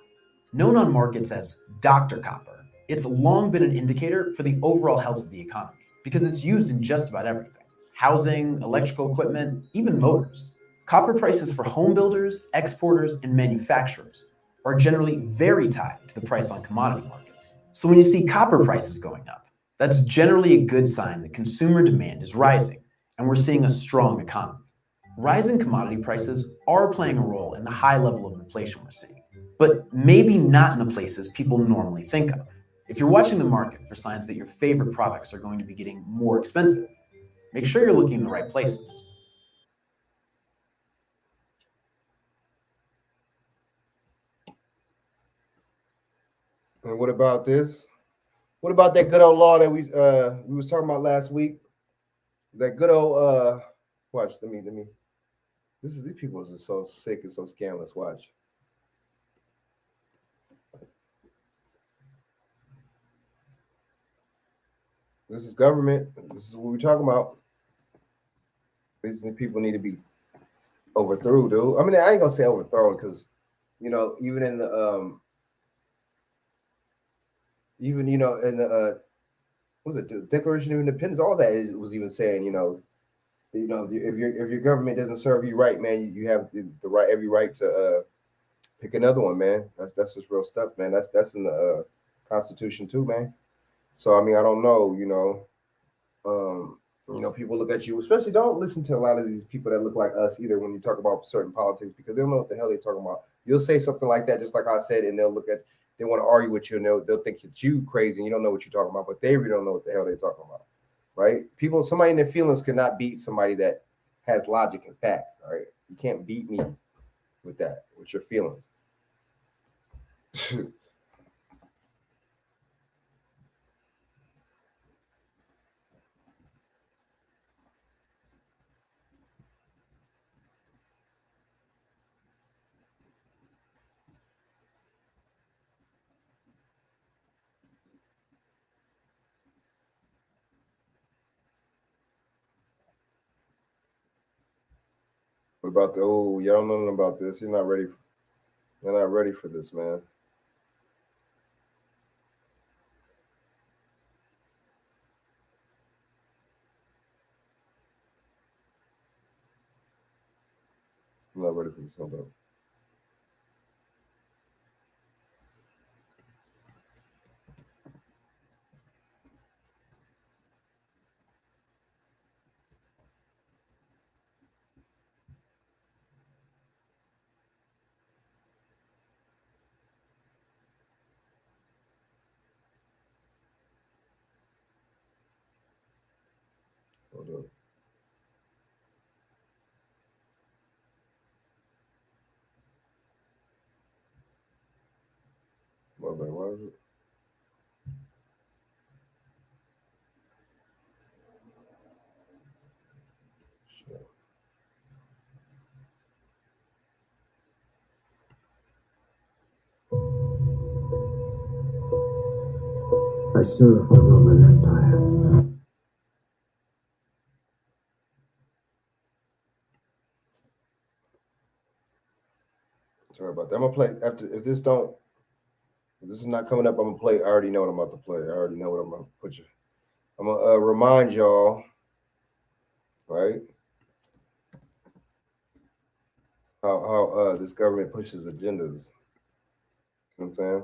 Known on markets as Dr. Copper, it's long been an indicator for the overall health of the economy because it's used in just about everything. Housing, electrical equipment, even motors. Copper prices for home builders, exporters, and manufacturers are generally very tied to the price on commodity markets. So when you see copper prices going up, that's generally a good sign that consumer demand is rising, and we're seeing a strong economy. Rising commodity prices are playing a role in the high level of inflation we're seeing, but maybe not in the places people normally think of. If you're watching the market for signs that your favorite products are going to be getting more expensive, make sure you're looking in the right places. And what about this? What about that good old law that we was talking about last week? That good old watch, let me these people are so sick and so scandalous. Watch. This is government. This is what we're talking about. Basically, people need to be overthrown, dude. I mean, I ain't gonna say overthrown because, you know, even in the what was it, the Declaration of Independence, all that was even saying, you know, if your government doesn't serve you right, man, you have the right, every right to pick another one, man. That's just real stuff, man. That's in the Constitution too, man. So I mean, I don't know, people look at you, especially don't listen to a lot of these people that look like us either when you talk about certain politics because they don't know what the hell they're talking about. You'll say something like that, just like I said, and they want to argue with you and they'll think that you crazy and you don't know what you're talking about, but they really don't know what the hell they're talking about, right? Somebody in their feelings cannot beat somebody that has logic and fact, all right? You can't beat me with that, with your feelings. What about y'all don't know nothing about this. You're not ready for this, man. I'm not ready for this. Hold up. Hold up. My bad. Why is it? Shit. I serve the Roman Empire. Sorry about that. I'm gonna play after. If this is not coming up, I'm gonna play. I already know what I'm about to play. I already know what I'm gonna put you. I'm gonna remind y'all, right? How this government pushes agendas. You know what I'm saying?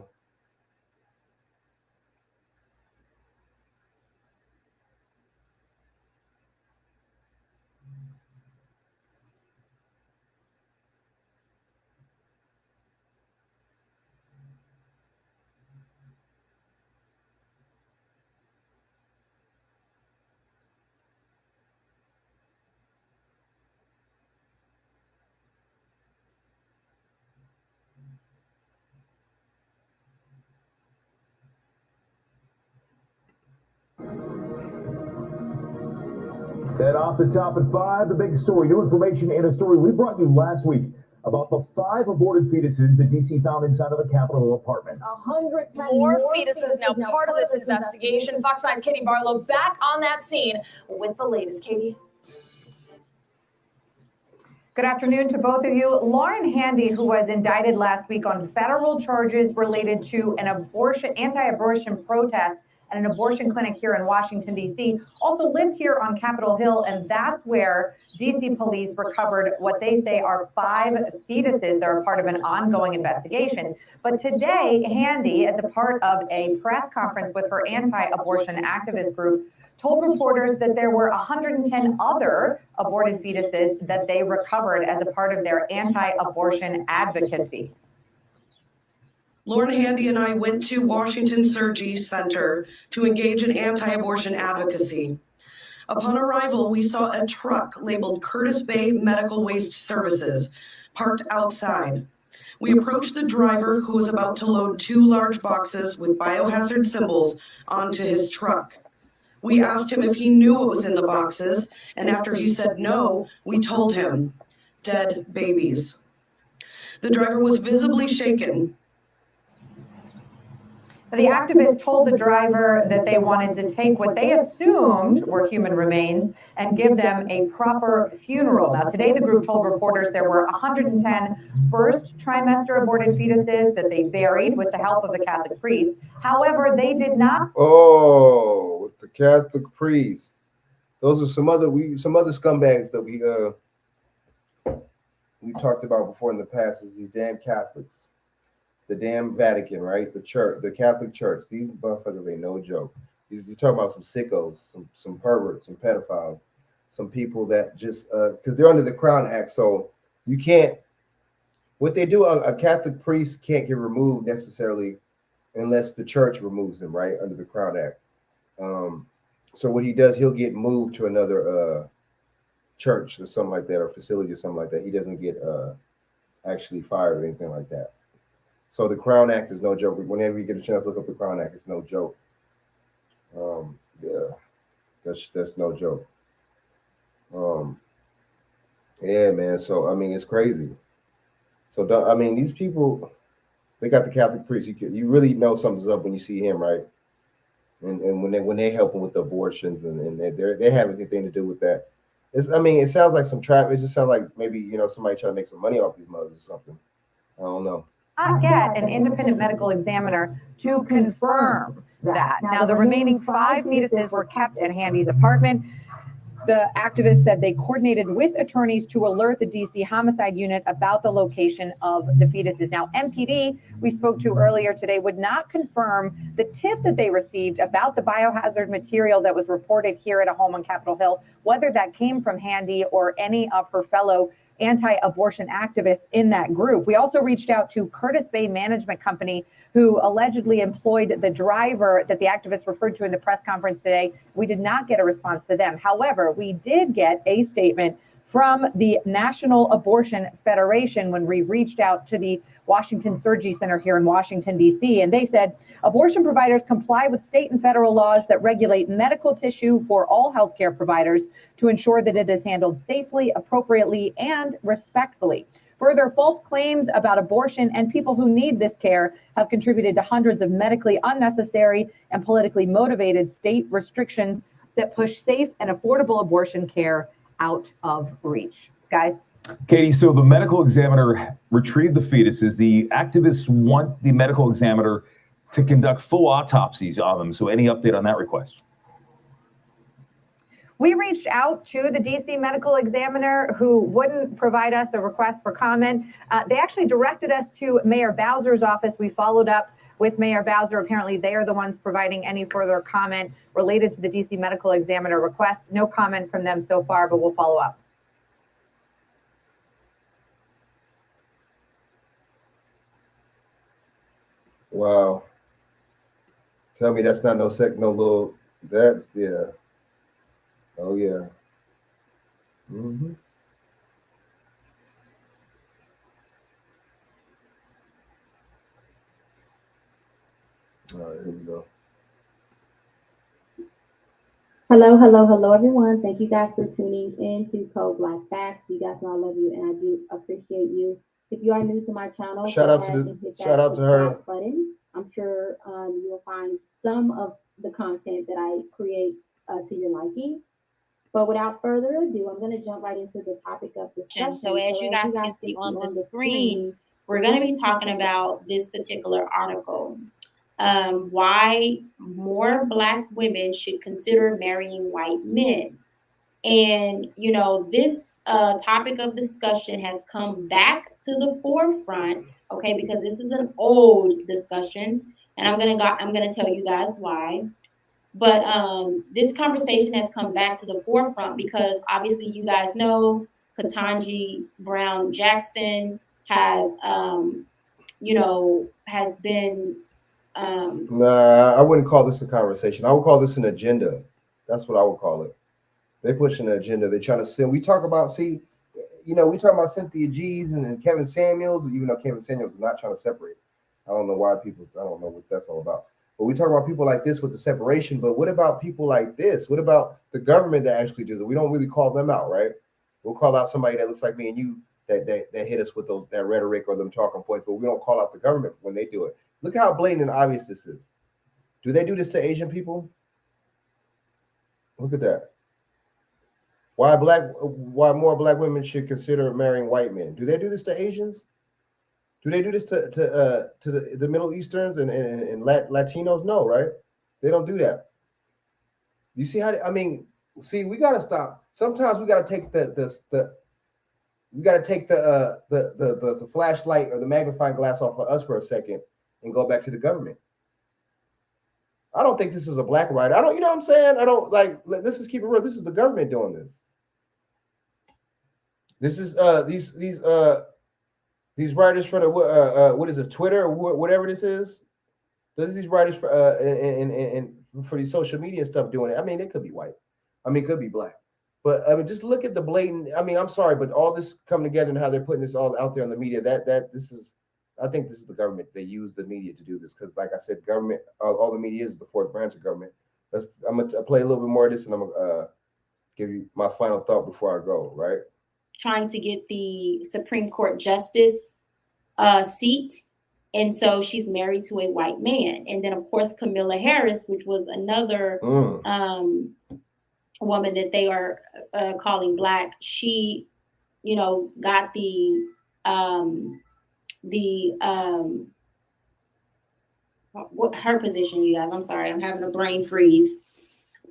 And off the top at 5, the big story, new information and a story we brought you last week about the 5 aborted fetuses that DC found inside of the Capitol Hill apartments. 110 more fetuses now part of this investigation. Fox 5's Katie Barlow back on that scene with the latest. Katie. Good afternoon to both of you. Lauren Handy, who was indicted last week on federal charges related to an anti-abortion protest at an abortion clinic here in Washington, D.C., also lived here on Capitol Hill, and that's where D.C. police recovered what they say are 5 fetuses that are part of an ongoing investigation. But today, Handy, as a part of a press conference with her anti-abortion activist group, told reporters that there were 110 other aborted fetuses that they recovered as a part of their anti-abortion advocacy. Lauren Handy and I went to Washington Surgery Center to engage in anti-abortion advocacy. Upon arrival, we saw a truck labeled Curtis Bay Medical Waste Services parked outside. We approached the driver who was about to load 2 large boxes with biohazard symbols onto his truck. We asked him if he knew what was in the boxes, and after he said no, we told him, dead babies. The driver was visibly shaken. The activists told the driver that they wanted to take what they assumed were human remains and give them a proper funeral. Now, today the group told reporters there were 110 first trimester aborted fetuses that they buried with the help of a Catholic priest. However, they did not. Oh, with the Catholic priest. Those are some other scumbags that we talked about before in the past. Is these damn Catholics. The damn Vatican, right? The church, the Catholic Church. These motherfuckers ain't no joke. You're talking about some sickos, some perverts, some pedophiles, some people that just because they're under the Crown Act, so you can't. What they do, a Catholic priest can't get removed necessarily unless the church removes him, right? Under the Crown Act. So what he does, he'll get moved to another church or something like that, or facility or something like that. He doesn't get actually fired or anything like that. So the Crown Act is no joke. Whenever you get a chance to look up the Crown Act, it's no joke. Yeah, that's no joke. Yeah, man. So I mean, it's crazy. So these people, they got the Catholic priest. You really know something's up when you see him, right? And when they help him with the abortions and they have anything to do with that. It sounds like some trap. It just sounds like maybe somebody trying to make some money off these mothers or something. I don't know. Not get an independent medical examiner to confirm that. Now, the remaining 5 fetuses were kept at Handy's apartment. The activists said they coordinated with attorneys to alert the DC homicide unit about the location of the fetuses. Now, MPD, we spoke to earlier today, would not confirm the tip that they received about the biohazard material that was reported here at a home on Capitol Hill, whether that came from Handy or any of her fellow anti-abortion activists in that group. We also reached out to Curtis Bay Management Company, who allegedly employed the driver that the activists referred to in the press conference today. We did not get a response to them. However, we did get a statement from the National Abortion Federation when we reached out to the Washington Surgery Center here in Washington, D.C. And they said abortion providers comply with state and federal laws that regulate medical tissue for all healthcare providers to ensure that it is handled safely, appropriately, and respectfully. Further, false claims about abortion and people who need this care have contributed to hundreds of medically unnecessary and politically motivated state restrictions that push safe and affordable abortion care out of reach. Guys? Katie, so the medical examiner retrieved the fetuses. The activists want the medical examiner to conduct full autopsies on them. So any update on that request? We reached out to the DC medical examiner who wouldn't provide us a request for comment. They actually directed us to Mayor Bowser's office. We followed up with Mayor Bowser. Apparently they are the ones providing any further comment related to the DC medical examiner request. No comment from them so far, but we'll follow up. Wow. Tell me that's not no little, that's, yeah. Oh, yeah. Mm-hmm. All right, here we go. Hello, everyone. Thank you guys for tuning in to Code Black Facts. You guys know I love you and I do appreciate you. If you are new to my channel, shout out to her button. I'm sure you will find some of the content that I create to your liking. But without further ado, I'm going to jump right into the topic of discussion. So as you guys can see on the screen, we're going to be talking about this particular article. Why more Black women should consider marrying white men. And, you know, this topic of discussion has come back to the forefront, okay, because this is an old discussion, and I'm gonna tell you guys why. But this conversation has come back to the forefront because obviously you guys know Ketanji Brown Jackson has, has been. Nah, I wouldn't call this a conversation. I would call this an agenda. That's what I would call it. They're pushing an agenda. They're trying to send. We talk about, see, you know, we talking about Cynthia G's and Kevin Samuels, even though Kevin Samuels is not trying to separate. I don't know why people, I don't know what that's all about. But we talk about people like this with the separation, but what about people like this? What about the government that actually does it? We don't really call them out, right? We'll call out somebody that looks like me and you that hit us with that rhetoric or them talking points, but we don't call out the government when they do it. Look how blatant and obvious this is. Do they do this to Asian people? Look at that. Why more black women should consider marrying white men? Do they do this to Asians? Do they do this to the Middle Easterns and Latinos? No, right? They don't do that. You see how? I mean, see, we gotta stop. Sometimes we gotta take the flashlight or the magnifying glass off of us for a second and go back to the government. I don't think this is a black right. I don't. You know what I'm saying? I don't like. Let's just keep it real. This is the government doing this. This is these writers for the what is it, Twitter or whatever this is? These writers for and for these social media stuff doing it. I mean, it could be white. I mean, it could be black. But I mean, just look at the blatant. I mean, I'm sorry, but all this coming together and how they're putting this all out there on the media. This is. I think this is the government. They use the media to do this because, like I said, government. All the media is the fourth branch of government. I'm gonna play a little bit more of this, and I'm gonna give you my final thought before I go. Right. Trying to get the Supreme Court justice seat. And so she's married to a white man. And then, of course, Kamala Harris, which was another woman that they are calling black. She, you know, got what her position, you guys. I'm sorry, I'm having a brain freeze.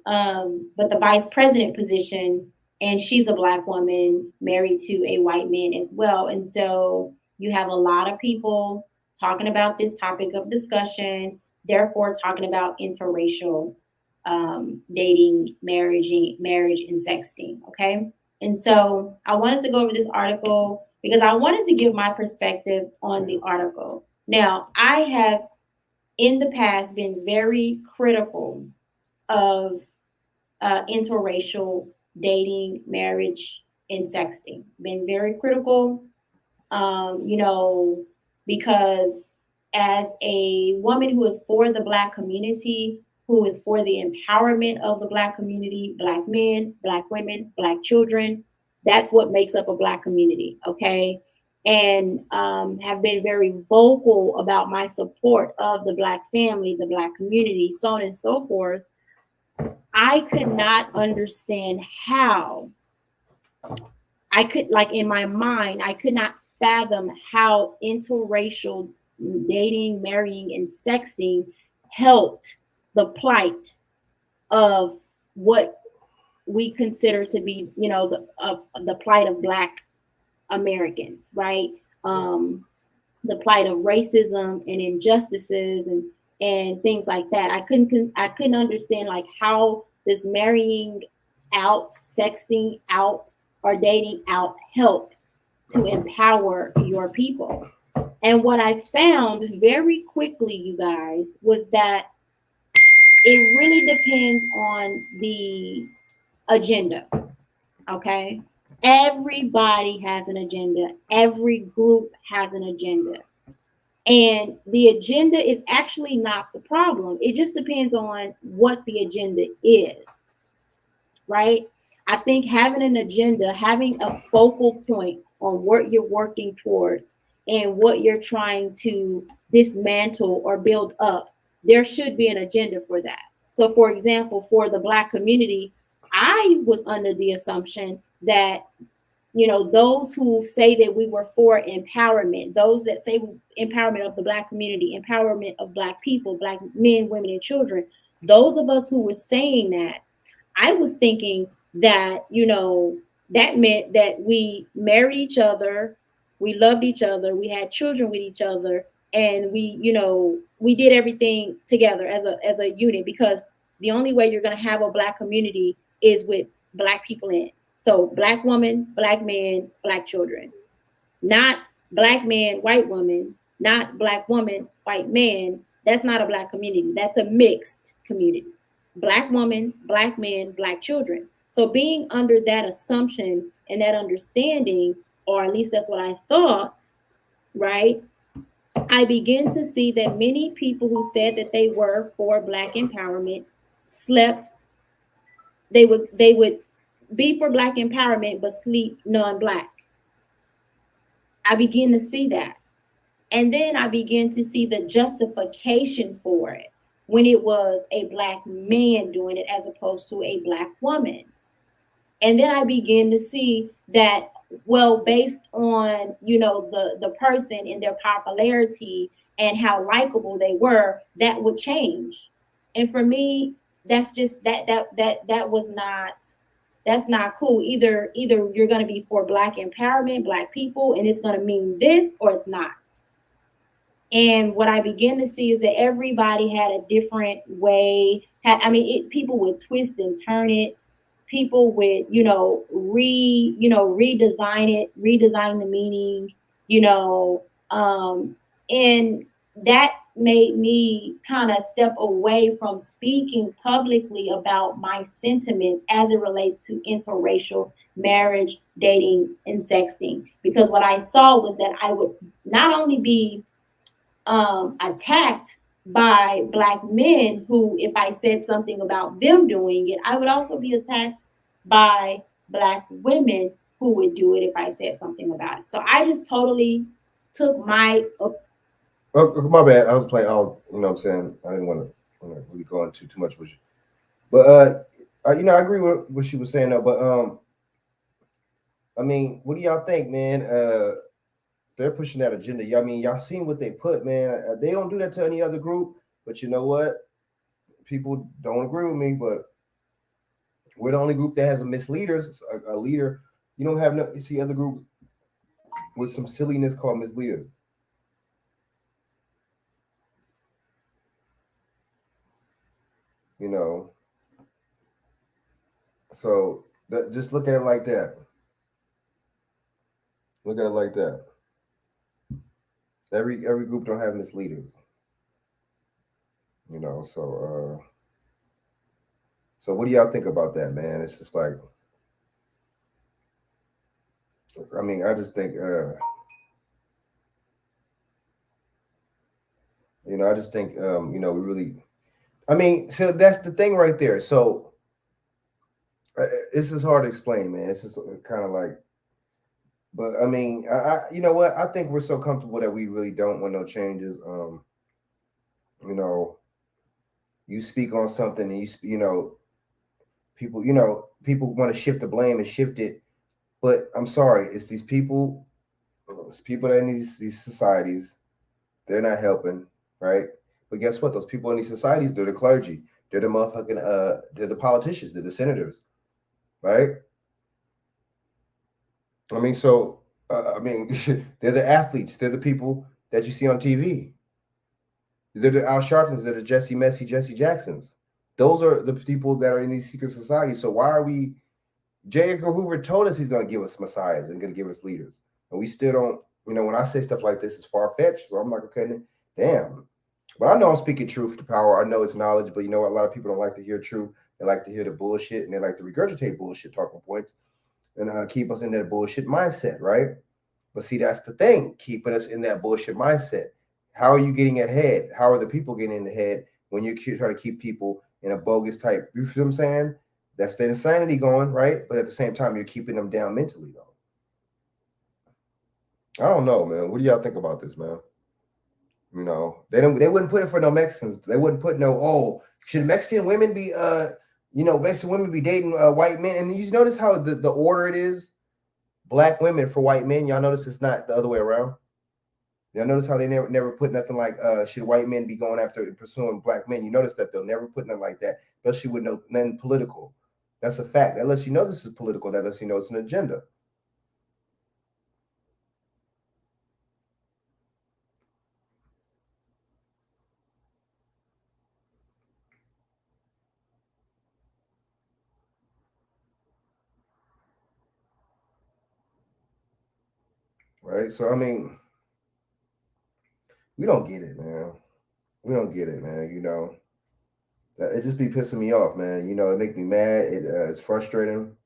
But the vice president position, and she's a black woman married to a white man as well. And so you have a lot of people talking about this topic of discussion, therefore talking about interracial dating, marriage, and sexting. Okay. And so I wanted to go over this article because I wanted to give my perspective on the article. Now, I have in the past been very critical of interracial dating, marriage, and sexting. Been very critical, you know, because as a woman who is for the Black community, who is for the empowerment of the Black community, Black men, Black women, Black children, that's what makes up a Black community, okay? And have been very vocal about my support of the Black family, the Black community, so on and so forth. I could not understand how I could, like in my mind, I could not fathom how interracial dating, marrying, and sexting helped the plight of what we consider to be, you know, the plight of Black Americans, right? The plight of racism and injustices and things like that. I couldn't understand like how this marrying out, sexting out, or dating out help to empower your people. And what I found very quickly, you guys, was that it really depends on the agenda, okay? Everybody has an agenda. Every group has an agenda. And the agenda is actually not the problem. It just depends on what the agenda is, right? I think having an agenda, having a focal point on what you're working towards and what you're trying to dismantle or build up, there should be an agenda for that. So for example, for the Black community, I was under the assumption that, you know, those who say that we were for empowerment, those that say empowerment of the Black community, empowerment of Black people, Black men, women, and children, those of us who were saying that, I was thinking that, you know, that meant that we married each other, we loved each other, we had children with each other, and we, you know, we did everything together as a unit, because the only way you're going to have a Black community is with Black people in it. So Black woman, Black man, Black children, not Black man, white woman, not Black woman, white man. That's not a Black community. That's a mixed community. Black woman, Black man, Black children. So being under that assumption and that understanding, or at least that's what I thought, right? I begin to see that many people who said that they were for Black empowerment slept. They would be for Black empowerment but sleep non-Black. I begin to see that. And then I begin to see the justification for it when it was a Black man doing it as opposed to a Black woman. And then I begin to see that, well, based on, you know, the person and their popularity and how likable they were, that would change. And for me, that's just that was not, that's not cool. Either you're going to be for Black empowerment, Black people, and it's going to mean this, or it's not. And what I begin to see is that everybody had a different way. People would twist and turn it. People would, redesign the meaning, and that made me kind of step away from speaking publicly about my sentiments as it relates to interracial marriage, dating, and sexting. Because what I saw was that I would not only be attacked by Black men who, if I said something about them doing it, I would also be attacked by Black women who would do it if I said something about it. So I just totally took my... Oh, my bad. I was playing all, you know what I'm saying? I didn't want to really go into too much with you. But, I agree with what she was saying, though. But, what do y'all think, man? They're pushing that agenda. Y'all seen what they put, man. They don't do that to any other group. But you know what? People don't agree with me, but we're the only group that has a misleaders, a leader. You don't have see other group with some silliness called misleaders. So just look at it like that. Look at it like that. Every group don't have misleaders. So what do y'all think about that, man? It's just like, I just think, we really, so that's the thing right there. So this is hard to explain, man. It's just kind of like, but you know what? I think we're so comfortable that we really don't want no changes. You speak on something and people want to shift the blame and shift it. But I'm sorry, it's people that in these societies, they're not helping, right? But guess what? Those people in these societies, they're the clergy. They're the motherfucking, they're the politicians. They're the senators, right? they're the athletes. They're the people that you see on TV. They're the Al Sharptons. They're the Jesse Jacksons. Those are the people that are in these secret societies. So why are we? J. Edgar Hoover told us he's going to give us messiahs and going to give us leaders, and we still don't. When I say stuff like this, it's far fetched. So I'm like, okay, damn. But I know I'm speaking truth to power. I know it's knowledge, but you know what? A lot of people don't like to hear truth. They like to hear the bullshit, and they like to regurgitate bullshit talking points, and keep us in that bullshit mindset, right? But see, that's the thing, keeping us in that bullshit mindset. How are you getting ahead? How are the people getting in the head when you're trying to keep people in a bogus type? You feel what I'm saying? That's the insanity going, right? But at the same time, you're keeping them down mentally, though. I don't know, man. What do y'all think about this, man? They wouldn't put it for no Mexicans. They wouldn't put should Mexican women be Mexican women be dating white men? And you notice how the order it is? Black women for white men. Y'all notice it's not the other way around? Y'all notice how they never put nothing like should white men be going after and pursuing black men? You notice that they'll never put nothing like that, especially with nothing political. That's a fact. That lets you know this is political. That lets you know it's an agenda. Right? So we don't get it, man. We don't get it, man. It just be pissing me off, man. You know, it make me mad. It's frustrating.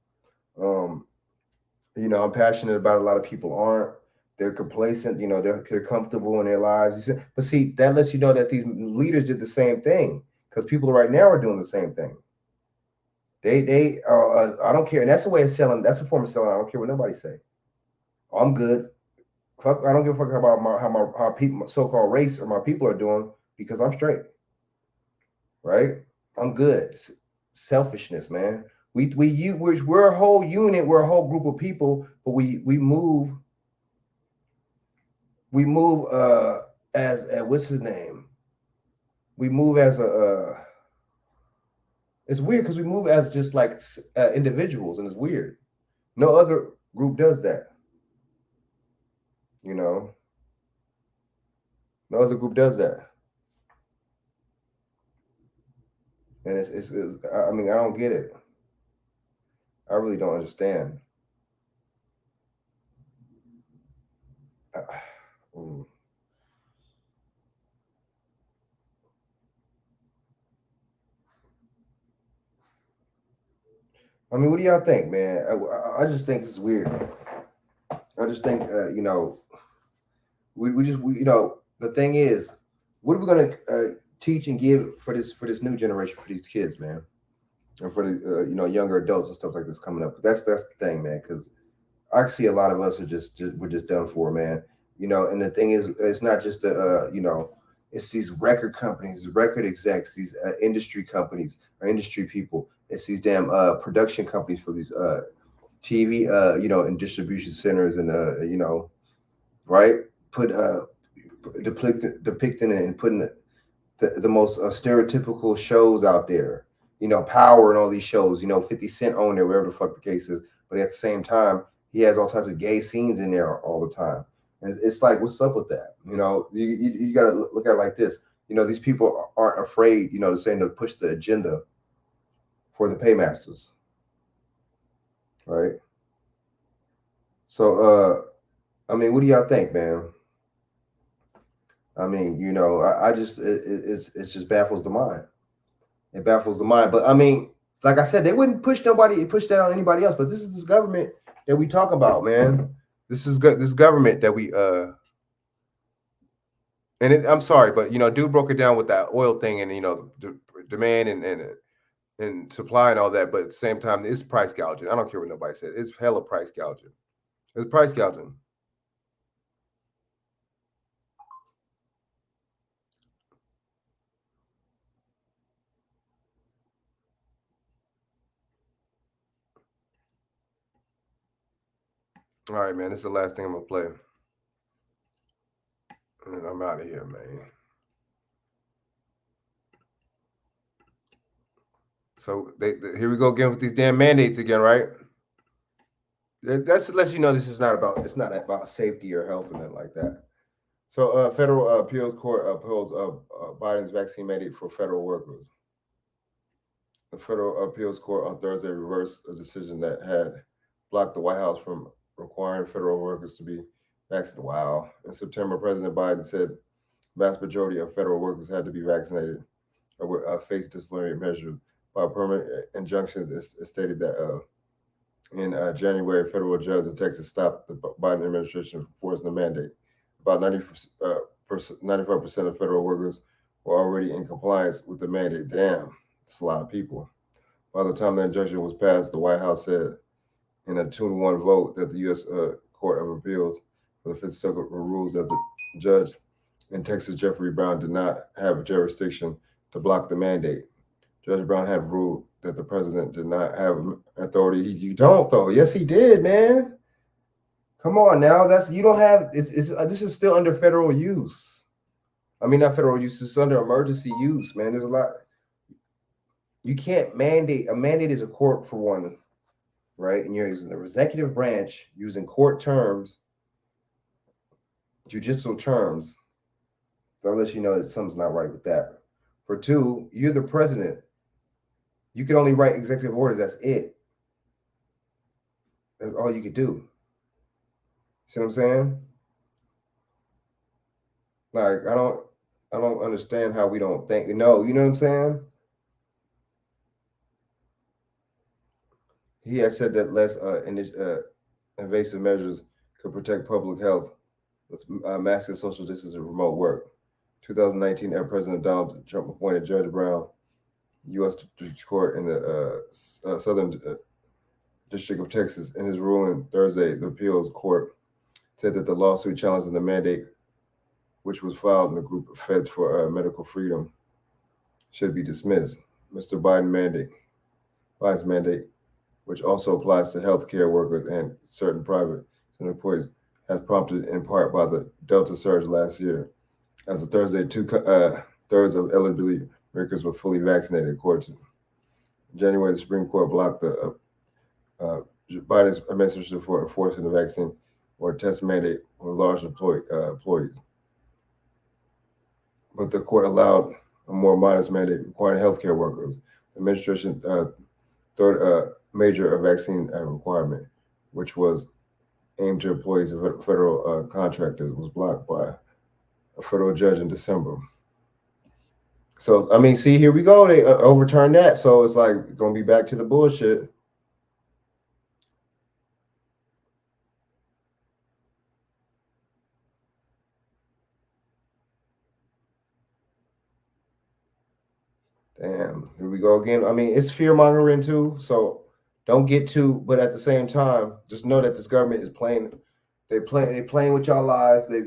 You know, I'm passionate about it. A lot of people aren't. They're complacent. You know, they're comfortable in their lives. But see, that lets you know that these leaders did the same thing because people right now are doing the same thing. I don't care, and that's the way of selling. That's a form of selling. I don't care what nobody say. I'm good. Fuck, I don't give a fuck about how people, so-called race or my people are doing because I'm straight. Right? I'm good. Selfishness, man. We're a whole unit. We're a whole group of people, but we move as what's his name? We move as a. It's weird because we move as just like individuals, and it's weird. No other group does that. You know, no other group does that. And it's I mean, I don't get it. I really don't understand. I mean, what do y'all think, man? I just think it's weird. I just think, you know, we you know, the thing is, what are we gonna teach and give for this new generation, for these kids, man, and for the you know, younger adults and stuff like this coming up? That's the thing, man, because I see a lot of us are we're just done for, man. You know, and the thing is, it's not just the you know, it's these record companies, record execs, these industry companies or industry people. It's these damn production companies for these TV, you know, and distribution centers, and you know, right? Put depicting it and putting the most stereotypical shows out there. You know, Power and all these shows. You know, 50 Cent on there, wherever the fuck the case is. But at the same time, he has all types of gay scenes in there all the time. And it's like, what's up with that? You know, you got to look at it like this. You know, these people aren't afraid, you know, to push the agenda for the paymasters. Right? So, I mean, what do y'all think, man? I mean, you know, I just, it just baffles the mind. It baffles the mind. But I mean, like I said, they wouldn't push that on anybody else. But this is this government that we talk about, man. This is this government that we and I'm sorry, but you know, dude broke it down with that oil thing, and you know, demand and supply and all that. But at the same time, it's price gouging. I don't care what nobody says. It's hella price gouging. It's price gouging. All right, man. This is the last thing I'm gonna play, and then I'm out of here, man. So here we go again with these damn mandates again, right? That's to let you know it's not about safety or health and nothing like that. So federal appeals court upholds Biden's vaccine mandate for federal workers. The federal appeals court on Thursday reversed a decision that had blocked the White House from requiring federal workers to be vaccinated. Wow. In September, President Biden said vast majority of federal workers had to be vaccinated or would face disciplinary measures. By permanent injunctions, it stated that in January, a federal judge in Texas stopped the Biden administration from forcing the mandate. About 95% of federal workers were already in compliance with the mandate. Damn, it's a lot of people. By the time the injunction was passed, the White House said in a 2-1 vote that the U.S. Court of Appeals for the Fifth Circuit rules that the judge in Texas, Jeffrey Brown, did not have jurisdiction to block the mandate. Judge Brown had ruled that the president did not have authority. You don't, though. Yes, he did, man. Come on now. You don't have. This is still under federal use. I mean, not federal use. It's under emergency use, man. There's a lot. You can't mandate. A mandate is a court for one, right? And you're using the executive branch using court terms, judicial terms. That lets you know that something's not right with that. For two, you're the president. You can only write executive orders. That's it. That's all you could do. See what I'm saying? Like, I don't understand how we don't think. No, you know what I'm saying? he has said that less invasive measures could protect public health with masking, social distance, and remote work. 2019, President Donald Trump appointed Judge Brown, U.S. District Court in the Southern District of Texas. In his ruling Thursday, the appeals court said that the lawsuit challenging the mandate, which was filed in the group of Feds for Medical Freedom, should be dismissed. Mr. Biden's mandate, which also applies to healthcare workers and certain private employees, has prompted in part by the Delta surge last year. As of Thursday, 2/3 of eligible Americans were fully vaccinated, according to January. The Supreme Court blocked the Biden's administration for enforcing the vaccine or test mandate on large employees. But the court allowed a more modest mandate requiring healthcare workers. The administration's third major vaccine requirement, which was aimed to employees of federal contractors, was blocked by a federal judge in December. So, I mean, see, here we go. They overturned that. So it's like going to be back to the bullshit. Damn, here we go again. I mean, it's fear mongering too. So don't get too, but at the same time, just know that this government is playing. They're playing with y'all lives. They're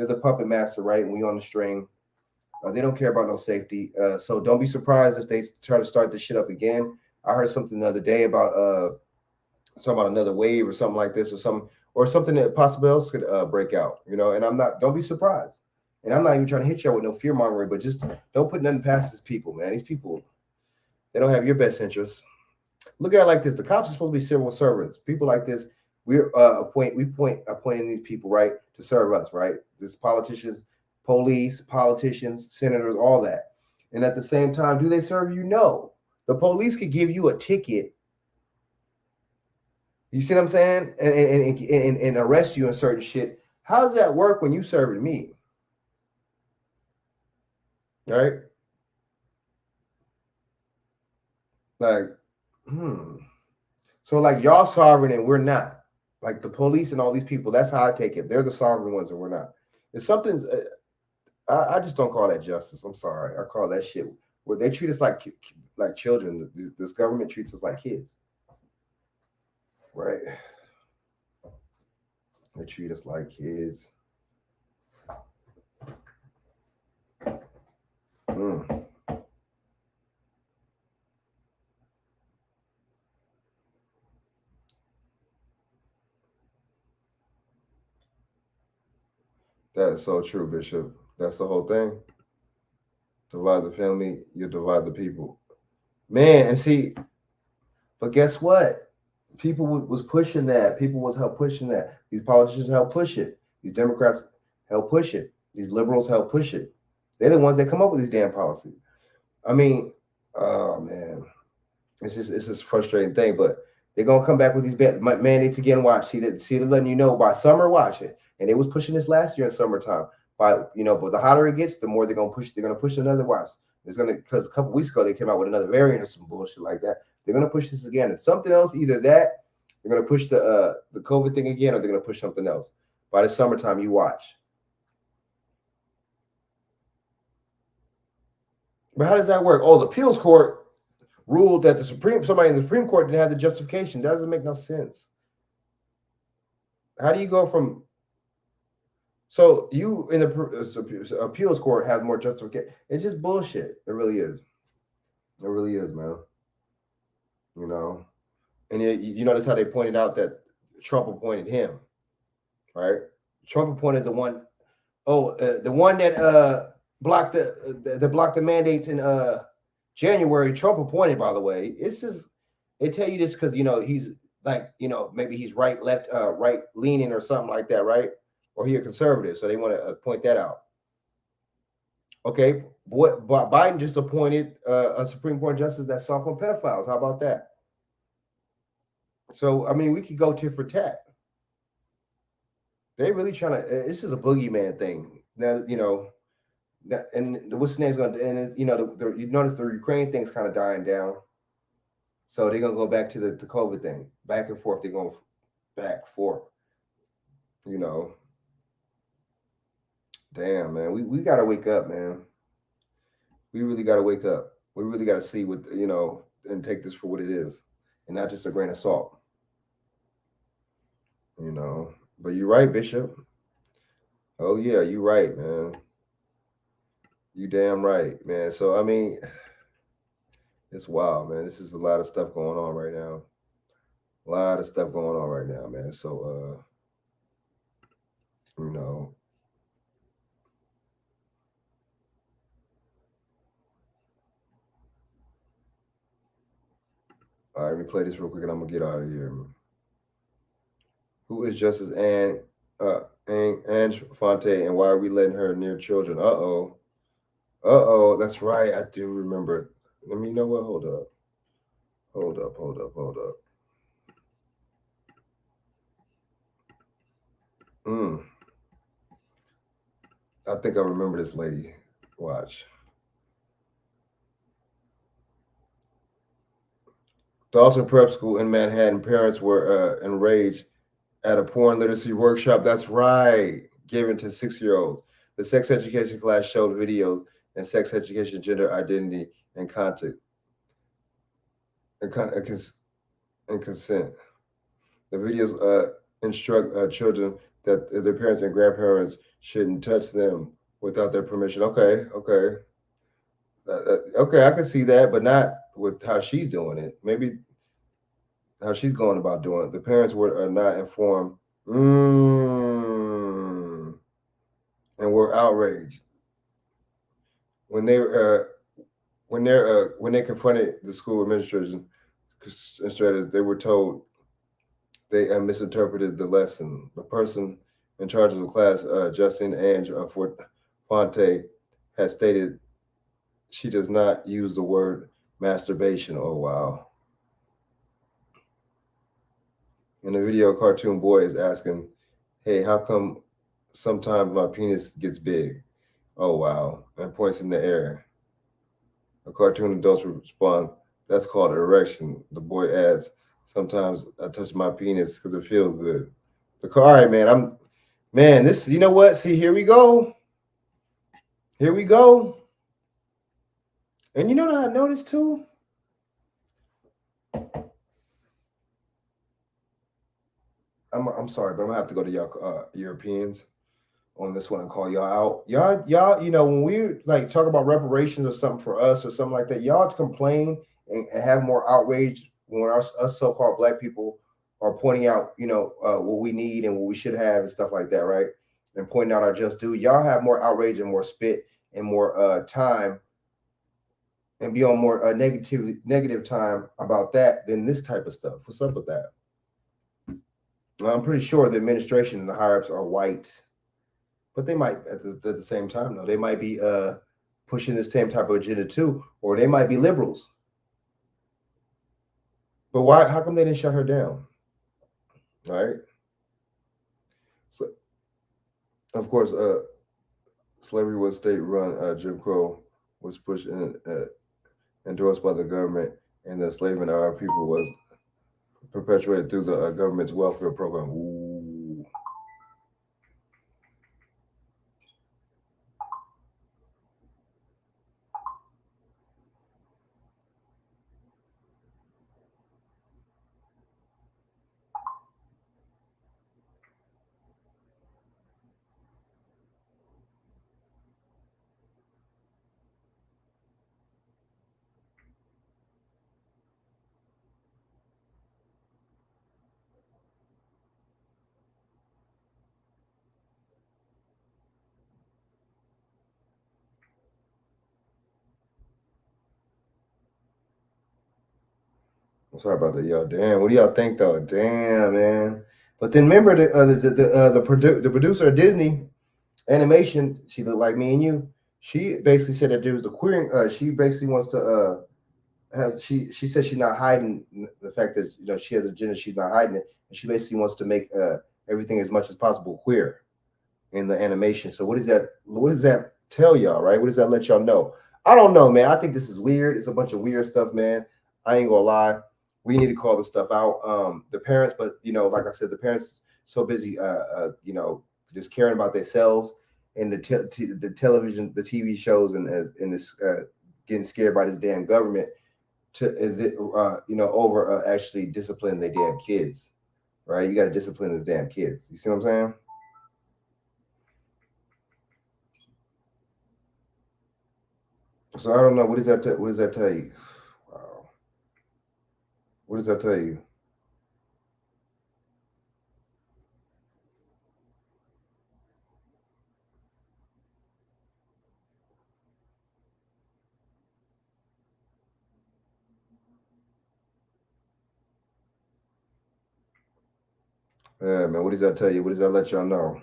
the puppet master, right? And we on the string. They don't care about no safety. So don't be surprised if they try to start this shit up again. I heard something the other day about something about another wave or something like this, or something that possibly else could break out. You know, and don't be surprised. And I'm not even trying to hit y'all with no fear mongering, but just don't put nothing past these people, man. These people, they don't have your best interests. Look at it like this: the cops are supposed to be civil servants. People like this, we're appointing these people, right, to serve us, right? This politicians, police, politicians, senators, all that. And at the same time, do they serve you? No. The police could give you a ticket. You see what I'm saying? And arrest you in certain shit. How does that work when you serving me? Right? Like, So like y'all sovereign and we're not. Like the police and all these people, that's how I take it. They're the sovereign ones and we're not. It's something, I just don't call that justice. I'm sorry. I call that shit where they treat us like children. This government treats us like kids. Right? They treat us like kids. That is so true, Bishop. That's the whole thing. Divide the family, you divide the people. Man, and see, but guess what? People was pushing that. People was help pushing that. These politicians help push it. These Democrats help push it. These liberals help push it. They're the ones that come up with these damn policies. I mean, oh man, it's just a frustrating thing. But they're gonna come back with these mandates again. Watch, see, they're letting you know by summer. Watch it. And they was pushing this last year in summertime. But the hotter it gets, the more they're gonna push. They're gonna push another watch. Because a couple weeks ago they came out with another variant or some bullshit like that. They're gonna push this again. It's something else. Either that, they're gonna push the COVID thing again, or they're gonna push something else. By the summertime, you watch. But how does that work? Oh, the appeals court ruled that somebody in the Supreme Court didn't have the justification. Doesn't make no sense. How do you go from? So you in the appeals court have more justification. It's just bullshit. It really is. It really is, man. And you notice how they pointed out that Trump appointed him, right? Trump appointed the one. The one that blocked the mandates in January. Trump appointed, by the way. It's just they tell you this because he's like maybe he's right leaning or something like that, right? Or he a conservative, so they want to point that out. Okay, Biden just appointed a Supreme Court justice that's soft on pedophiles. How about that? So, I mean, we could go tit for tat. They really trying to. This is a boogeyman thing. Now, and what's the name's going to? And you notice the Ukraine thing's kind of dying down. So they're gonna go back to the COVID thing, back and forth. They're going back forth. You know, damn man, we gotta wake up, man. We really gotta wake up. We really gotta see what and take this for what it is, and not just a grain of salt. But you're right, Bishop. Oh yeah, you're right, man. You damn right, man. So I mean, it's wild, man. This is a lot of stuff going on right now. A lot of stuff going on right now, man. So all right, let me play this real quick and I'm gonna get out of here. Who is Justice Ange Fonte, and why are we letting her near children? That's right. I do remember. Let me know what. Hold up. I think I remember this lady. Watch. Dalton Prep School in Manhattan. Parents were enraged at a porn literacy workshop. That's right. Given to 6-year-olds. The sex education class showed videos and sex education, gender identity, and content and consent. The videos instruct children that their parents and grandparents shouldn't touch them without their permission. Okay, I can see that, but not with how she's doing it. Maybe how she's going about doing it. The parents are not informed and were outraged when they confronted the school administration. They were told they misinterpreted the lesson. The person in charge of the class, Justine Ange Fonte, has stated she does not use the word masturbation. Oh, wow. In the video, cartoon boy is asking, hey, how come sometimes my penis gets big? Oh, wow. And points in the air. The cartoon adults respond, that's called an erection. The boy adds, sometimes I touch my penis because it feels good. All right, man. This, you know what? See, here we go. And you know what I noticed too? I'm sorry, but I'm gonna have to go to y'all Europeans on this one and call y'all out. Y'all, when we like talk about reparations or something for us or something like that, y'all complain and have more outrage when us so-called Black people are pointing out, what we need and what we should have and stuff like that, right? And pointing out our just due. Y'all have more outrage and more spit and more time and be on more negative time about that than this type of stuff. What's up with that? I'm pretty sure the administration and the higher-ups are white, but they might at the same time, though, they might be pushing this same type of agenda too, or they might be liberals. But why? How come they didn't shut her down? Right? So, of course, slavery was state-run. Jim Crow was pushed and endorsed by the government, and the enslavement of our people was perpetuated through the government's welfare program. Ooh. I'm sorry about that, y'all. Damn, what do y'all think though? Damn, man. But then remember the producer of Disney Animation, she looked like me and you. She basically said that there was a queering. She basically wants to she said she's not hiding the fact that she has a gender. She's not hiding it, and she basically wants to make everything as much as possible queer in the animation. So what does that tell y'all, right? What does that let y'all know? I don't know, man. I think this is weird. It's a bunch of weird stuff, man. I ain't gonna lie. we need to call this stuff out. The parents, but you know, like I said, the parents so busy, you know, just caring about themselves and the television, the TV shows, and this getting scared by this damn government to you know, over actually disciplining their damn kids, right? You got to discipline the damn kids. You see what I'm saying? So I don't know. What does that? What does that tell you? Wow. What does that tell you? Yeah, man. What does that tell you? What does that let y'all know?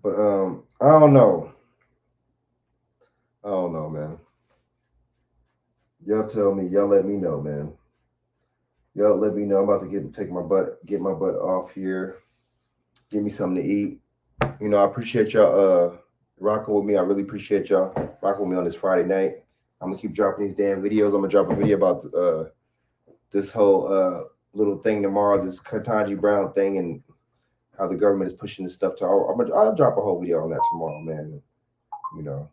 But I don't know. I don't know, man. Y'all tell me. Y'all let me know, man. Y'all let me know. I'm about to get my butt off here. Give me something to eat. You know, I appreciate y'all rocking with me. I really appreciate y'all rocking with me on this Friday night. I'm gonna keep dropping these damn videos. I'm gonna drop a video about this whole little thing tomorrow, this Ketanji Brown thing, and how the government is pushing this stuff to. I'll drop a whole video on that tomorrow, man. You know.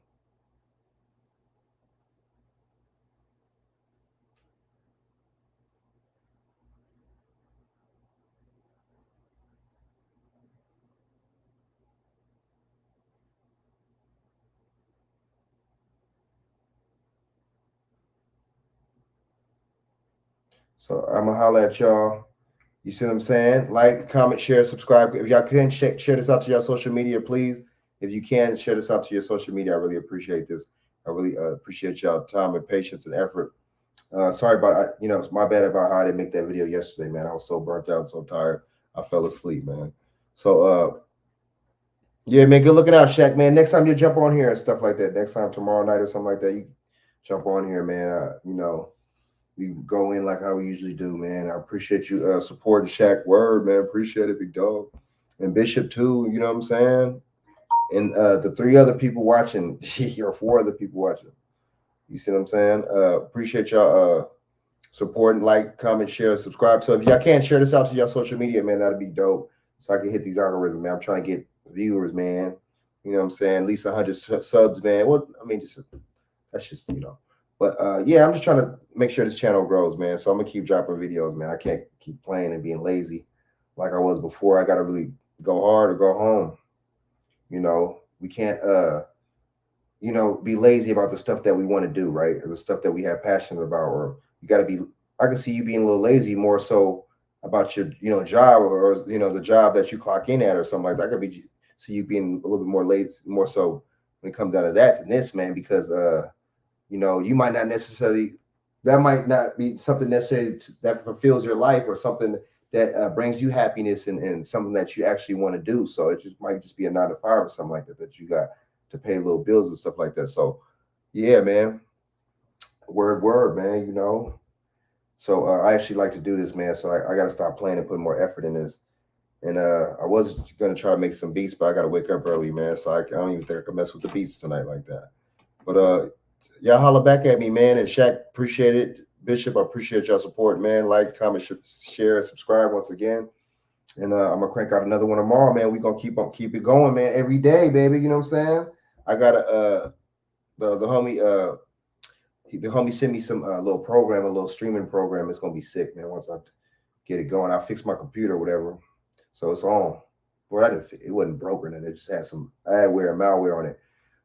So I'm gonna holler at y'all. You see what I'm saying? Like, comment, share, subscribe. If y'all can share this out to your social media, please. If you can share this out to your social media, I really appreciate this. I really appreciate y'all time and patience and effort. Sorry about, you know, it's my bad about how I didn't make that video yesterday, man. I was so burnt out, so tired. I fell asleep, man. So yeah, man, good looking out, Shaq, man. Next time you jump on here and stuff like that. Next time, tomorrow night or something like that, you jump on here, man. You know, we go in like how we usually do, man. I appreciate you supporting Shaq. Word, man. Appreciate it, big dog. And Bishop too, you know what I'm saying? And the 3 other people watching, or 4 other people watching. You see what I'm saying? Appreciate y'all supporting, like, comment, share, subscribe. So if y'all can share this out to y'all social media, man, that'd be dope. So I can hit these algorithms, man. I'm trying to get viewers, man. You know what I'm saying? At least 100 subs, man. Well, I mean, that's just, you know. But yeah, I'm just trying to make sure this channel grows, man. So I'm gonna keep dropping videos, man. I can't keep playing and being lazy like I was before. I gotta really go hard or go home. You know, we can't you know, be lazy about the stuff that we want to do, right? Or the stuff that we have passion about. Or you gotta be, I can see you being a little lazy more so about your, you know, job or you know, the job that you clock in at or something like that. I could be see you being a little bit more lazy, more so when it comes down to that than this, man, because you know, you might not necessarily, that might not be something necessarily that fulfills your life or something that brings you happiness and something that you actually want to do. So it just might just be a 9 to 5 or something like that you got to pay little bills and stuff like that. So yeah, man, word, man, you know. So I actually like to do this, man. So I got to stop playing and put more effort in this. And I was going to try to make some beats, but I got to wake up early, man. So I don't even think I can mess with the beats tonight like that. But y'all holler back at me, man. And Shaq, appreciate it. Bishop, I appreciate y'all support, man. Like, comment, share, subscribe once again. And I'm gonna crank out another one tomorrow, man. We're gonna keep it going, man. Every day, baby. You know what I'm saying? I got the homie sent me some little program, a little streaming program. It's gonna be sick, man. Once I get it going, I fix my computer or whatever. So it's on. Well, it wasn't broken, and it just had some adware and malware on it.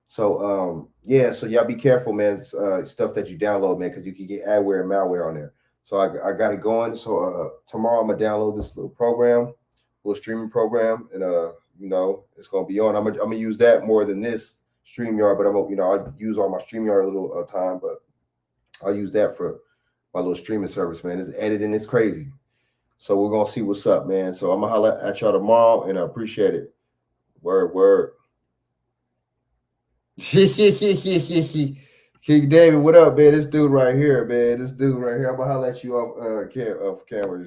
So yeah, so y'all be careful, man. Stuff that you download, man, because you can get adware and malware on there. So I got it going. So tomorrow I'm gonna download this little program, little streaming program, and you know, it's gonna be on. I'm gonna use that more than this StreamYard, but you know, I use all my StreamYard a little time, but I'll use that for my little streaming service, man. It's editing, it's crazy. So we're gonna see what's up, man. So I'm gonna holler at y'all tomorrow, and I appreciate it. Word. King David, what up, man? This dude right here, man. This dude right here. I'm gonna holler at you off camera.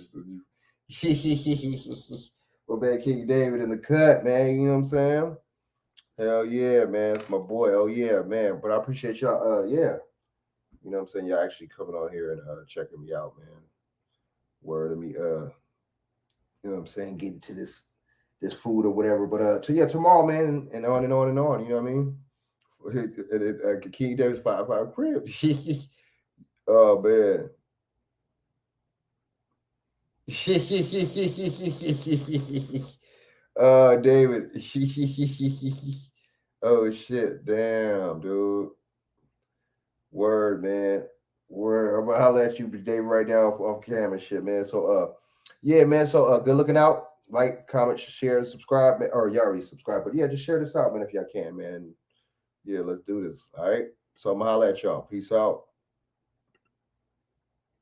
Well, man, King David in the cut, man. You know what I'm saying? Hell yeah, man. It's my boy. Oh yeah, man. But I appreciate y'all. Yeah. You know what I'm saying? Y'all actually coming on here and checking me out, man. Word of me, you know what I'm saying, getting to this food or whatever. But tomorrow, man, and on and on and on, you know what I mean? King Davis 5 crib. Oh man. David. Oh shit, damn, dude. Word, man. Word. I'm gonna holler at you, David, right now off camera, shit, man. So, yeah, man. So, good looking out. Like, comment, share, subscribe, man. Or you already subscribed, but yeah, just share this out, man, if y'all can, man. Yeah, let's do this. All right. So I'm gonna holler at y'all. Peace out.